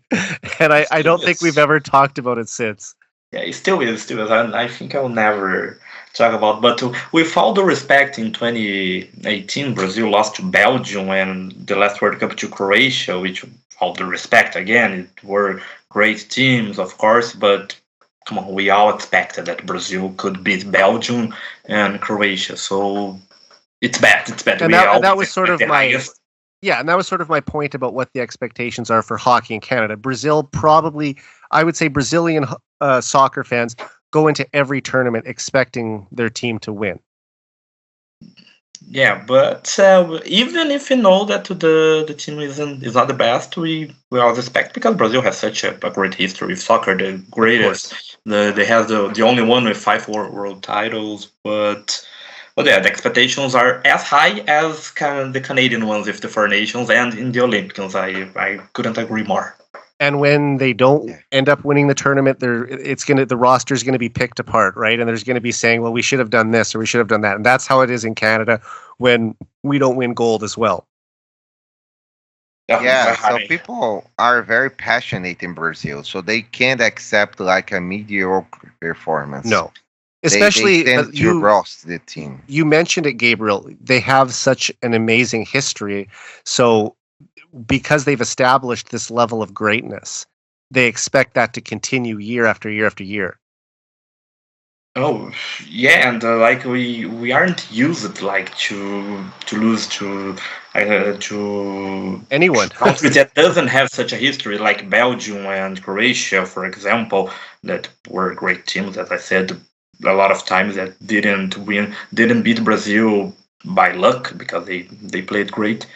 and I Still don't think we've is. ever talked about it since. Yeah, it still is, still is. And I think I'll never talk about. But with all the respect, in 2018, Brazil lost to Belgium and the last World Cup to Croatia, which, all the respect again, it were great teams, of course. But come on, we all expected that Brazil could beat Belgium and Croatia. So it's bad. It's bad. And We that always was sort expect of the my highest. Yeah, and that was sort of my point about what the expectations are for hockey in Canada. Brazil probably, I would say, Brazilian soccer fans go into every tournament expecting their team to win. Yeah, but even if you know that the team is not the best, we always expect because Brazil has such a great history with soccer, the Of course. greatest. They have the only one with five world titles, but yeah, the expectations are as high as the Canadian ones with the Four Nations and in the Olympics. I couldn't agree more. And when they don't Yeah. end up winning the tournament, the roster's gonna be picked apart, right? And there's gonna be saying, well, we should have done this or we should have done that. And that's how it is in Canada when we don't win gold as well. Definitely, Yeah, so I, people are very passionate in Brazil, so they can't accept like a mediocre performance. No. They Especially tend to roast the team. you mentioned it, Gabriel. They have such an amazing history. So because they've established this level of greatness, they expect that to continue year after year after year. Oh yeah, and like we aren't used like to lose to Anyone. countries that doesn't have such a history like Belgium and Croatia, for example, that were great teams. As I said, a lot of times that didn't beat Brazil by luck because they played great.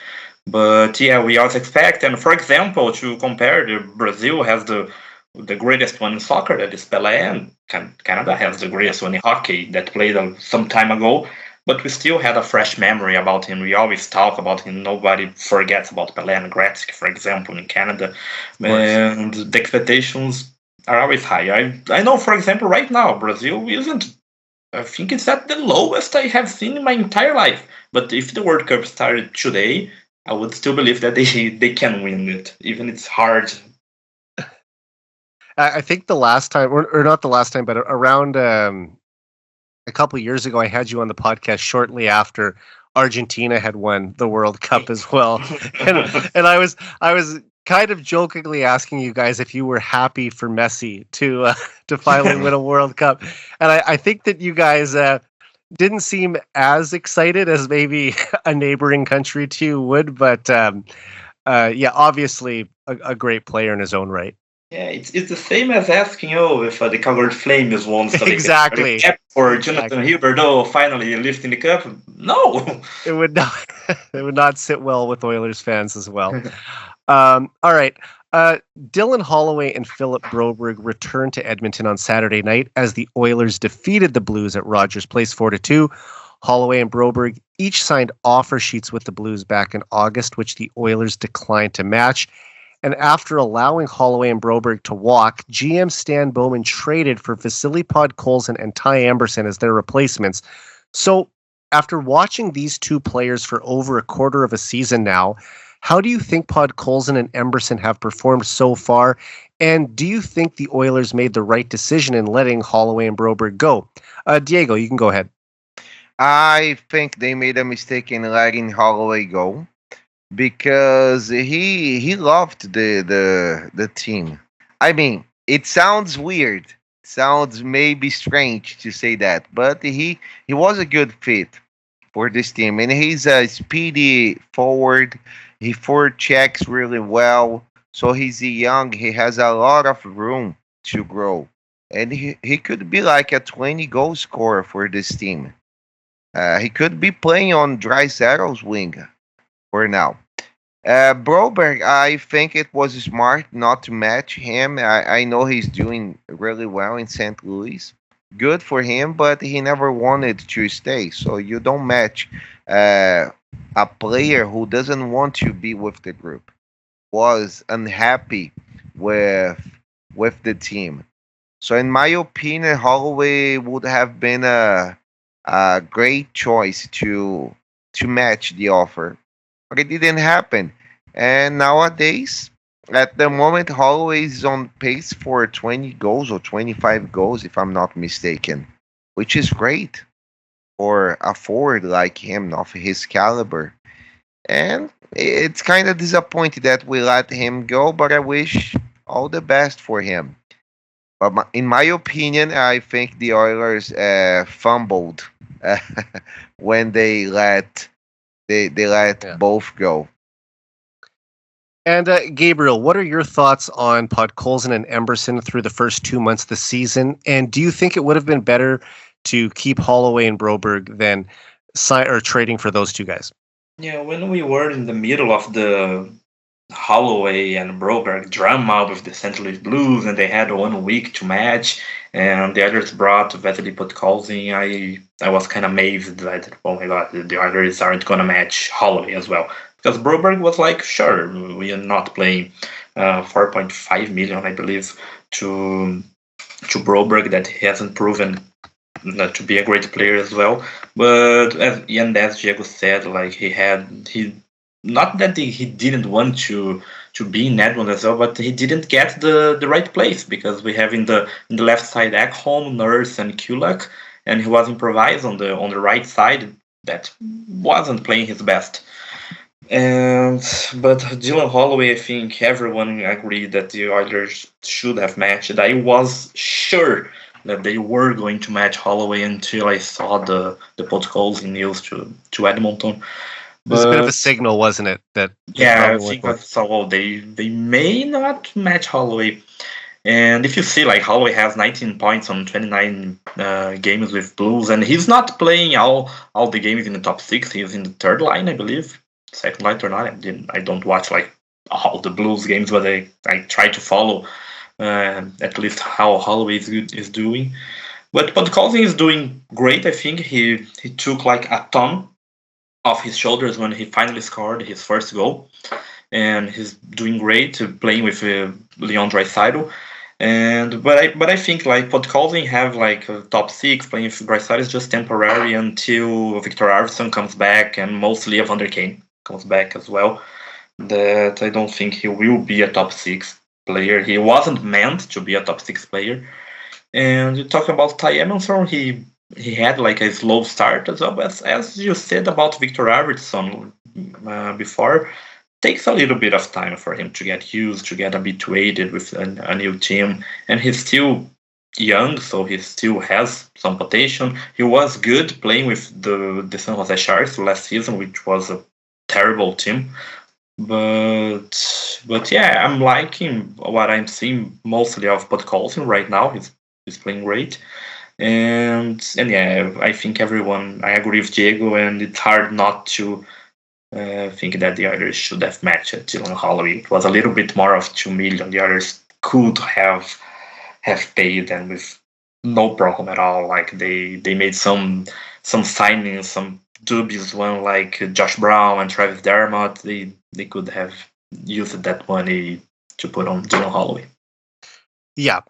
But yeah, we also expect, and for example, to compare, the Brazil has the greatest one in soccer, that is Pelé, and Canada has the greatest one in hockey that played some time ago. But we still had a fresh memory about him. We always talk about him. Nobody forgets about Pelé and Gretzky, for example, in Canada. Of course. And the expectations are always high. I know, for example, right now, Brazil isn't. I think it's at the lowest I have seen in my entire life. But if the World Cup started today, I would still believe that they can win it, even it's hard. I think the last time, or not the last time, but around a couple of years ago, I had you on the podcast shortly after Argentina had won the World Cup as well, and I was kind of jokingly asking you guys if you were happy for Messi to finally win a World Cup, and I think that you guys didn't seem as excited as maybe a neighboring country to you would, but yeah, obviously a great player in his own right. Yeah, it's the same as asking, oh, if the Calgary Flames won Stanley Cup. Exactly. Or Exactly. Jonathan Huberdeau finally lifting the cup. No. It would not it would not sit well with Oilers fans as well. All right. Dylan Holloway and Philip Broberg returned to Edmonton on Saturday night as the Oilers defeated the Blues at Rogers Place 4-2. Holloway and Broberg each signed offer sheets with the Blues back in August, which the Oilers declined to match. And after allowing Holloway and Broberg to walk, GM Stan Bowman traded for Vasily Podkolzin and Ty Amberson as their replacements. So after watching these two players for over a quarter of a season now, how do you think Podkolzin and Emberson have performed so far? And do you think the Oilers made the right decision in letting Holloway and Broberg go? Diego, you can go ahead. I think they made a mistake in letting Holloway go because he loved the team. I mean, it sounds weird, Sounds maybe strange to say that, but he was a good fit for this team, and he's a speedy forward. He forward checks really well, so he's young. He has a lot of room to grow, and he could be like a 20 goal scorer for this team. He could be playing on Dreisaitl's wing for now. Broberg, I think it was smart not to match him. I know he's doing really well in St. Louis. Good for him, but he never wanted to stay. So you don't match a player who doesn't want to be with the group. Was unhappy with the team. So in my opinion, Holloway would have been a great choice to match the offer, but it didn't happen. And nowadays, at the moment, Holloway is on pace for 20 goals or 25 goals, if I'm not mistaken, which is great for a forward like him of his caliber. And it's kind of disappointing that we let him go, but I wish all the best for him. But in my opinion, I think the Oilers fumbled when they let both go. And Gabriel, what are your thoughts on Podkolzin and Emberson through the first 2 months of the season? And do you think it would have been better to keep Holloway and Broberg than trading for those two guys? Yeah, when we were in the middle of the Holloway and Broberg drama with the St. Louis Blues, and they had 1 week to match, and the others brought Vitaly Podkolzin, I was kind of amazed that, oh my god, the others aren't going to match Holloway as well. Because Broberg was like, sure, we are not playing 4.5 million, I believe, to Broberg, that he hasn't proven to be a great player as well. But as Diego said, like he not that he didn't want to be in Edmonton as well, but he didn't get the right place, because we have in the left side Ekholm, Nurse, and Kulak, and he was improvised on the right side. That wasn't playing his best. But Dylan Holloway, I think everyone agreed that the Oilers should have matched. I was sure that they were going to match Holloway until I saw the Podkolzin news to Edmonton. It was a bit of a signal, wasn't it? That yeah, I think I saw they may not match Holloway. And if you see, like, Holloway has 19 points on 29 games with Blues, and he's not playing all the games in the top 6. He's in the third line, I believe. Second line or not. I don't watch like all the Blues games, but I try to follow at least how Holloway is doing. But Podkolzin is doing great. I think he took like a ton off his shoulders when he finally scored his first goal, and he's doing great playing with Leon Draisaitl. But I think like Podkolzin have like a top 6 playing with Draisaitl is just temporary until Victor Arvidsson comes back, and mostly Evander Kane comes back as well. That I don't think he will be a top 6 player. He wasn't meant to be a top 6 player. And you talk about Ty Emerson, he had like a slow start as well. But as you said about Victor Arvidsson before, takes a little bit of time for him to get used, to get habituated with a new team. And he's still young, so he still has some potential. He was good playing with the San Jose Sharks last season, which was a terrible team. But yeah, I'm liking what I'm seeing mostly of Podkolzin right now. He's playing great. And yeah, I think I agree with Diego, and it's hard not to think that the others should have matched Dylan Holloway. It was a little bit more of 2 million. The others could have paid them with no problem at all. Like they made some signings, some dubious one like Josh Brown and Travis Dermott. They could have used that money to put on Dylan Holloway. Yeah,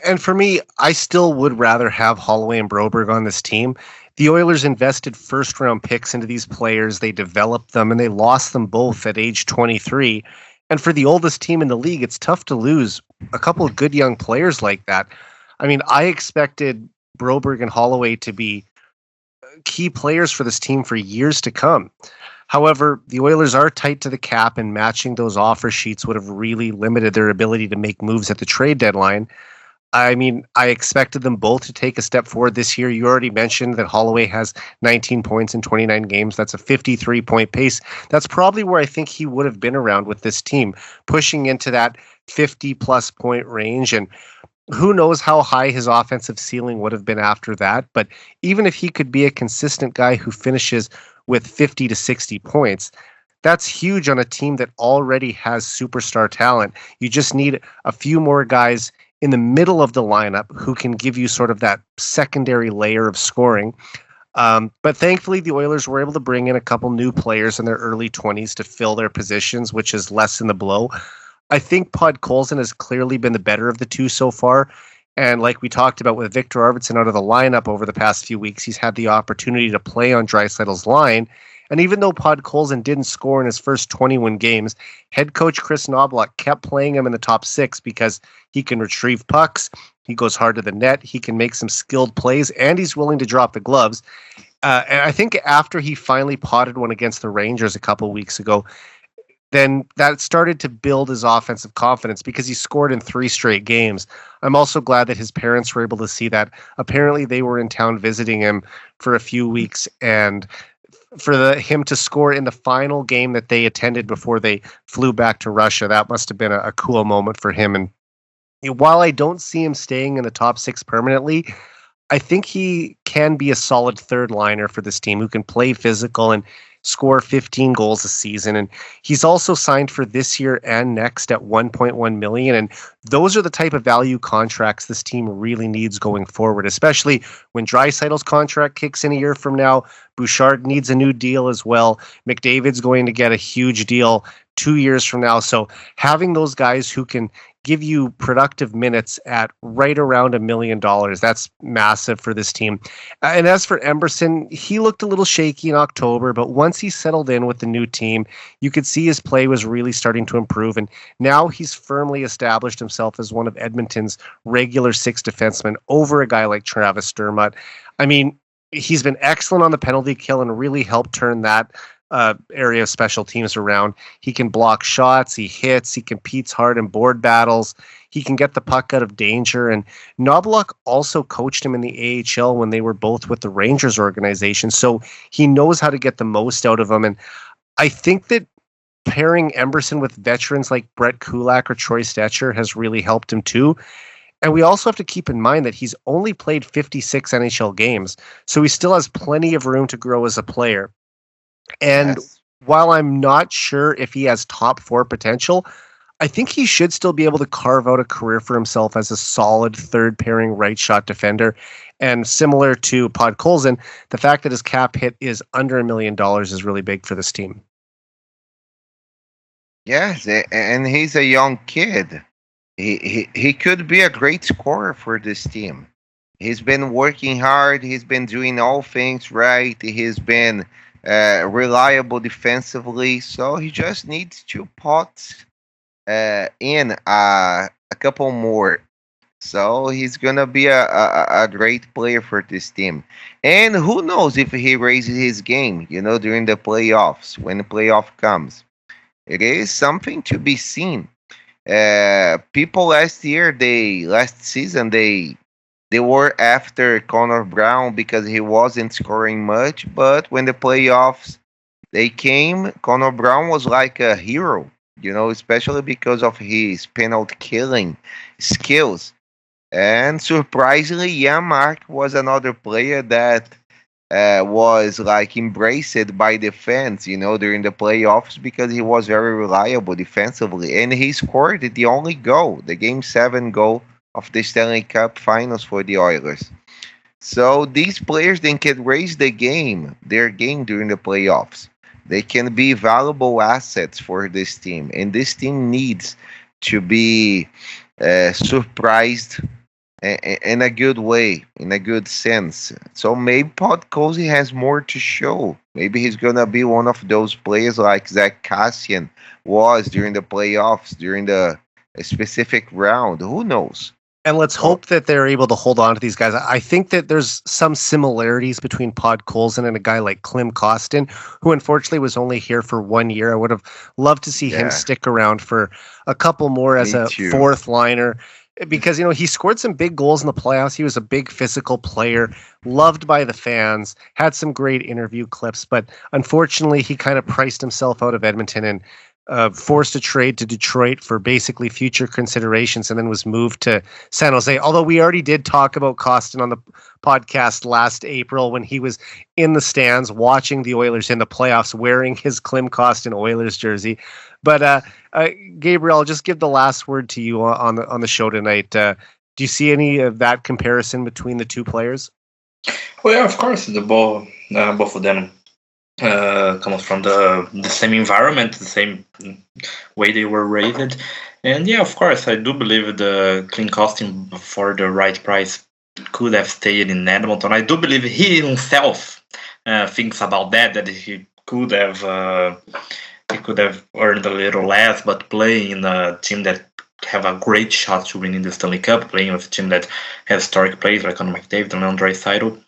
and for me, I still would rather have Holloway and Broberg on this team. The Oilers invested first-round picks into these players. They developed them, and they lost them both at age 23. And for the oldest team in the league, it's tough to lose a couple of good young players like that. I mean, I expected Broberg and Holloway to be key players for this team for years to come. However, the Oilers are tight to the cap, and matching those offer sheets would have really limited their ability to make moves at the trade deadline. I mean, I expected them both to take a step forward this year. You already mentioned that Holloway has 19 points in 29 games. That's a 53-point pace. That's probably where I think he would have been around with this team, pushing into that 50-plus point range. And who knows how high his offensive ceiling would have been after that. But even if he could be a consistent guy who finishes with 50 to 60 points, that's huge on a team that already has superstar talent. You just need a few more guys in the middle of the lineup who can give you sort of that secondary layer of scoring. But thankfully, the Oilers were able to bring in a couple new players in their early 20s to fill their positions, which is lessen the blow. I think Podkolzin has clearly been the better of the two so far. And like we talked about with Victor Arvidsson out of the lineup over the past few weeks, he's had the opportunity to play on Draisaitl's line. And even though Podkolzin didn't score in his first 21 games, head coach Chris Knoblauch kept playing him in the top six because he can retrieve pucks, he goes hard to the net, he can make some skilled plays, and he's willing to drop the gloves. And I think after he finally potted one against the Rangers a couple weeks ago, then that started to build his offensive confidence because he scored in 3 straight games. I'm also glad that his parents were able to see that. Apparently, they were in town visiting him for a few weeks, and for him to score in the final game that they attended before they flew back to Russia, that must have been a cool moment for him. And while I don't see him staying in the top 6 permanently, I think he can be a solid third liner for this team who can play physical and score 15 goals a season. And he's also signed for this year and next at $1.1 million. And those are the type of value contracts this team really needs going forward, especially when Draisaitl's contract kicks in a year from now. Bouchard needs a new deal as well. McDavid's going to get a huge deal 2 years from now. So having those guys who can give you productive minutes at right around $1 million, that's massive for this team. And as for Emberson, he looked a little shaky in October, but once he settled in with the new team, you could see his play was really starting to improve. And now he's firmly established himself as one of Edmonton's regular 6 defensemen over a guy like Travis Dermott. I mean, he's been excellent on the penalty kill and really helped turn that area of special teams around. He can block shots, he hits, he competes hard in board battles, he can get the puck out of danger. And Knoblauch also coached him in the AHL when they were both with the Rangers organization, so he knows how to get the most out of him. And I think that pairing Emberson with veterans like Brett Kulak or Troy Stetcher has really helped him too. And we also have to keep in mind that he's only played 56 NHL games, so he still has plenty of room to grow as a player. And while I'm not sure if he has top 4 potential, I think he should still be able to carve out a career for himself as a solid third pairing right shot defender. And similar to Podkolzin, the fact that his cap hit is under $1 million is really big for this team. Yes, and he's a young kid. He could be a great scorer for this team. He's been working hard. He's been doing all things right. He's been reliable defensively, so he just needs to pot in a couple more. So he's gonna be a great player for this team. And who knows if he raises his game, during the playoffs, when the playoff comes. It is something to be seen. People last season, they were after Connor Brown because he wasn't scoring much, but when the playoffs they came, Connor Brown was like a hero, especially because of his penalty killing skills. And surprisingly, Janmark was another player that was like embraced by the fans, during the playoffs because he was very reliable defensively. And he scored the only goal, the Game 7 goal of the Stanley Cup Finals for the Oilers. So these players, they can raise their game during the playoffs. They can be valuable assets for this team. And this team needs to be surprised in a good way, in a good sense. So maybe Podkolzin has more to show. Maybe he's going to be one of those players like Zach Kassian was during the playoffs, during the specific round. Who knows? And let's hope that they're able to hold on to these guys. I think that there's some similarities between Podkolzin and a guy like Klim Kostin, who unfortunately was only here for 1 year. I would have loved to see him stick around for a couple more as a fourth liner. because he scored some big goals in the playoffs. He was a big physical player, loved by the fans, had some great interview clips, but unfortunately he kind of priced himself out of Edmonton and forced a trade to Detroit for basically future considerations, and then was moved to San Jose. Although we already did talk about Kostin on the podcast last April when he was in the stands watching the Oilers in the playoffs wearing his Klim Kostin Oilers jersey. But Gabriel, I'll just give the last word to you on the show tonight. Do you see any of that comparison between the two players? Well, yeah, of course, both of them comes from the same environment, the same way they were raised. And yeah, of course, I do believe the Klim Kostin for the right price could have stayed in Edmonton. I do believe he himself thinks about that he could have earned a little less, but playing in a team that have a great shot to win in the Stanley Cup, playing with a team that has historic players like Connor McDavid and Leon Draisaitl.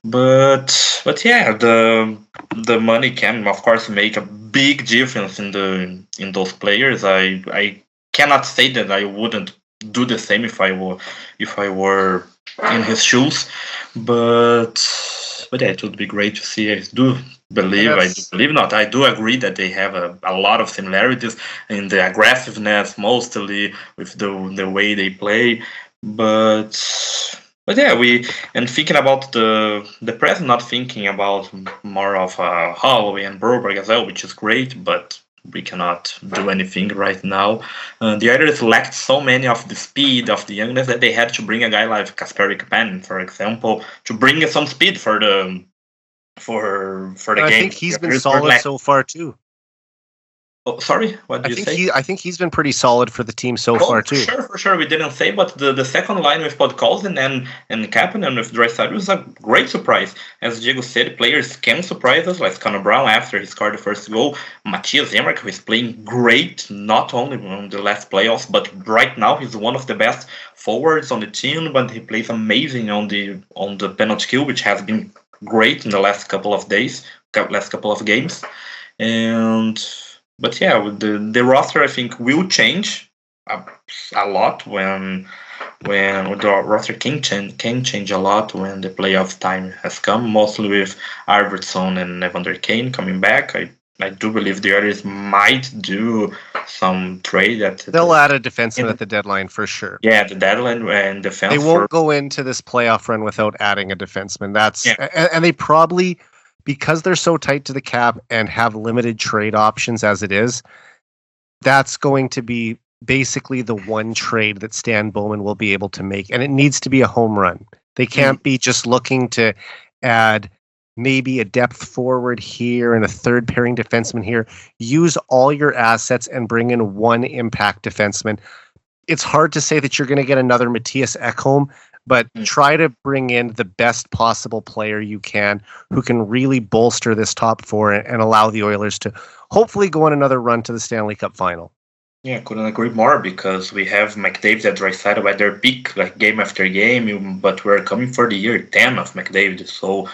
But yeah, the money can of course make a big difference in those players. I cannot say that I wouldn't do the same if I were in his shoes, but yeah, it would be great to see. I do agree that they have a lot of similarities in the aggressiveness, mostly with the way they play, But yeah, and thinking about the present, not thinking about more of Holloway and Broberg as well, which is great, but we cannot do anything right now. The Oilers lacked so many of the speed, of the youngness, that they had to bring a guy like Kasperi Kapanen, for example, to bring some speed for the game. I think he's been solid so far too. Oh, sorry, what did you say? I think he's been pretty solid for the team so far too. For sure. We didn't say, but the second line with Podkolzin and Kapanen with Draisaitl was a great surprise. As Diego said, players can surprise us, like Connor Brown after he scored the first goal. Matthias Emmerich, who is playing great, not only on the last playoffs, but right now he's one of the best forwards on the team. But he plays amazing on the penalty kill, which has been great in the last couple of games, But yeah, the roster I think will change a lot when the roster can change a lot when the playoff time has come. Mostly with Arvidsson and Evander Kane coming back, I do believe the others might do some trade. They'll add a defenseman at the deadline for sure. Yeah, the deadline and defense. They won't go into this playoff run without adding a defenseman. And they probably, because they're so tight to the cap and have limited trade options as it is, that's going to be basically the one trade that Stan Bowman will be able to make. And it needs to be a home run. They can't be just looking to add maybe a depth forward here and a third pairing defenseman here. Use all your assets and bring in one impact defenseman. It's hard to say that you're going to get another Matthias Ekholm, but try to bring in the best possible player you can who can really bolster this top four and allow the Oilers to hopefully go on another run to the Stanley Cup final. Yeah, couldn't agree more, because we have McDavid and Draisaitl at their peak, like game after game, but we're coming for the year 10 of McDavid, so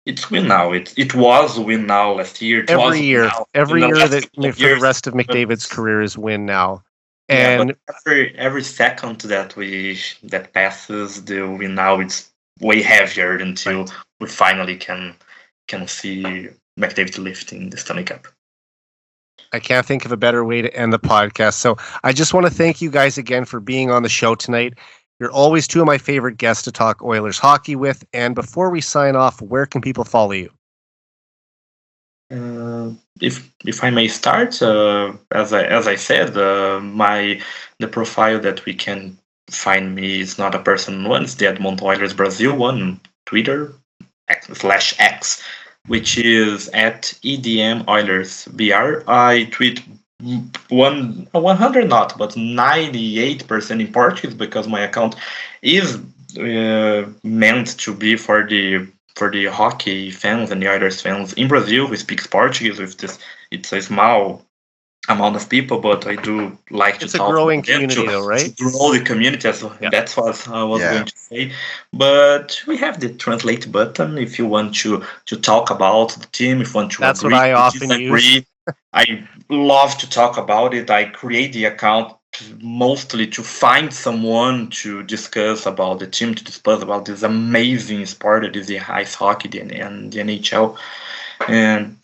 it's win now. It was win now last year. Every year that for the rest of McDavid's career is win now. And every second that passes, the win now, it's way heavier until we finally can see McDavid lifting the Stanley Cup. I can't think of a better way to end the podcast. So I just want to thank you guys again for being on the show tonight. You're always two of my favorite guests to talk Oilers hockey with. And before we sign off, where can people follow you? If I may start, as I said, the profile that we can find me is not a person one, it's the Edmonton Oilers Brazil one, Twitter /X, which is at EDM Oilers BR. I tweet 100 not, but 98% in Portuguese, because my account is meant to be for the hockey fans and the Oilers fans in Brazil who speaks Portuguese. With this, it's a small amount of people, but I do like to talk. It's a growing community, though, right? To grow the community, so that's what I was going to say. But we have the translate button if you want to talk about the team, if you want to That's what I often use. I love to talk about it. I create the account mostly to find someone to discuss about the team, to discuss about this amazing sport that is the ice hockey and the NHL. And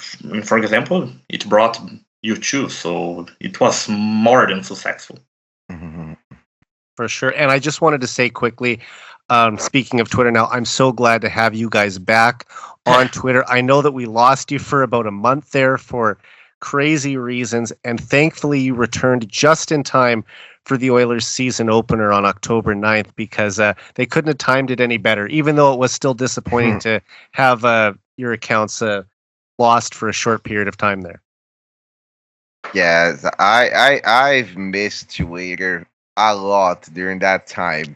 for example, it brought you too, so it was more than successful. Mhm. For sure. And I just wanted to say quickly, speaking of Twitter now, I'm so glad to have you guys back on Twitter. I know that we lost you for about a month there for crazy reasons, and thankfully you returned just in time for the Oilers season opener on October 9th, because they couldn't have timed it any better, even though it was still disappointing to have your accounts lost for a short period of time there. Yes, I've missed Twitter a lot during that time.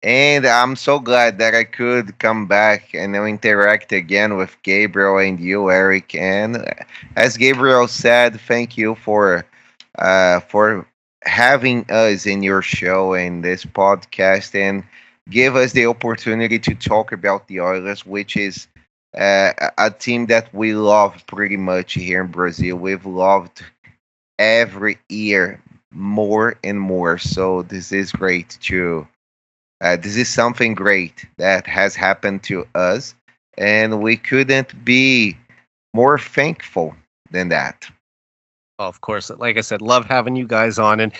And I'm so glad that I could come back and interact again with Gabriel and you, Eric. And as Gabriel said, thank you for having us in your show and this podcast and give us the opportunity to talk about the Oilers, which is a team that we love pretty much here in Brazil. We've loved every year more and more. So this is great to. This is something great that has happened to us, and we couldn't be more thankful than that. Of course, like I said, love having you guys on, and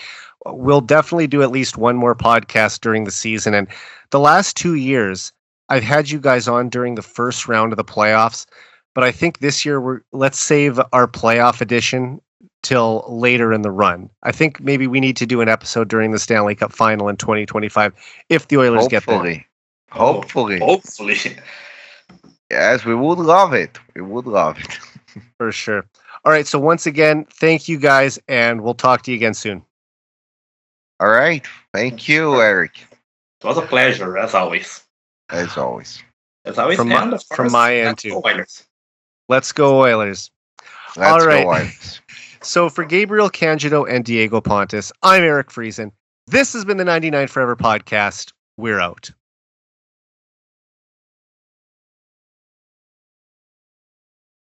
we'll definitely do at least one more podcast during the season. And the last 2 years, I've had you guys on during the first round of the playoffs, but I think this year let's save our playoff edition till later in the run. I think maybe we need to do an episode during the Stanley Cup final in 2025 if the Oilers get there. Hopefully. Yes, we would love it. We would love it. For sure. All right, so once again, thank you guys, and we'll talk to you again soon. All right. Thank you, Eric. It was a pleasure, as always. As always. From my end, too. Oilers. Let's go, Oilers. Let's All right. go, Oilers. So for Gabriel Candido and Diego Pontes, I'm Eric Friesen. This has been the 99 Forever podcast. We're out.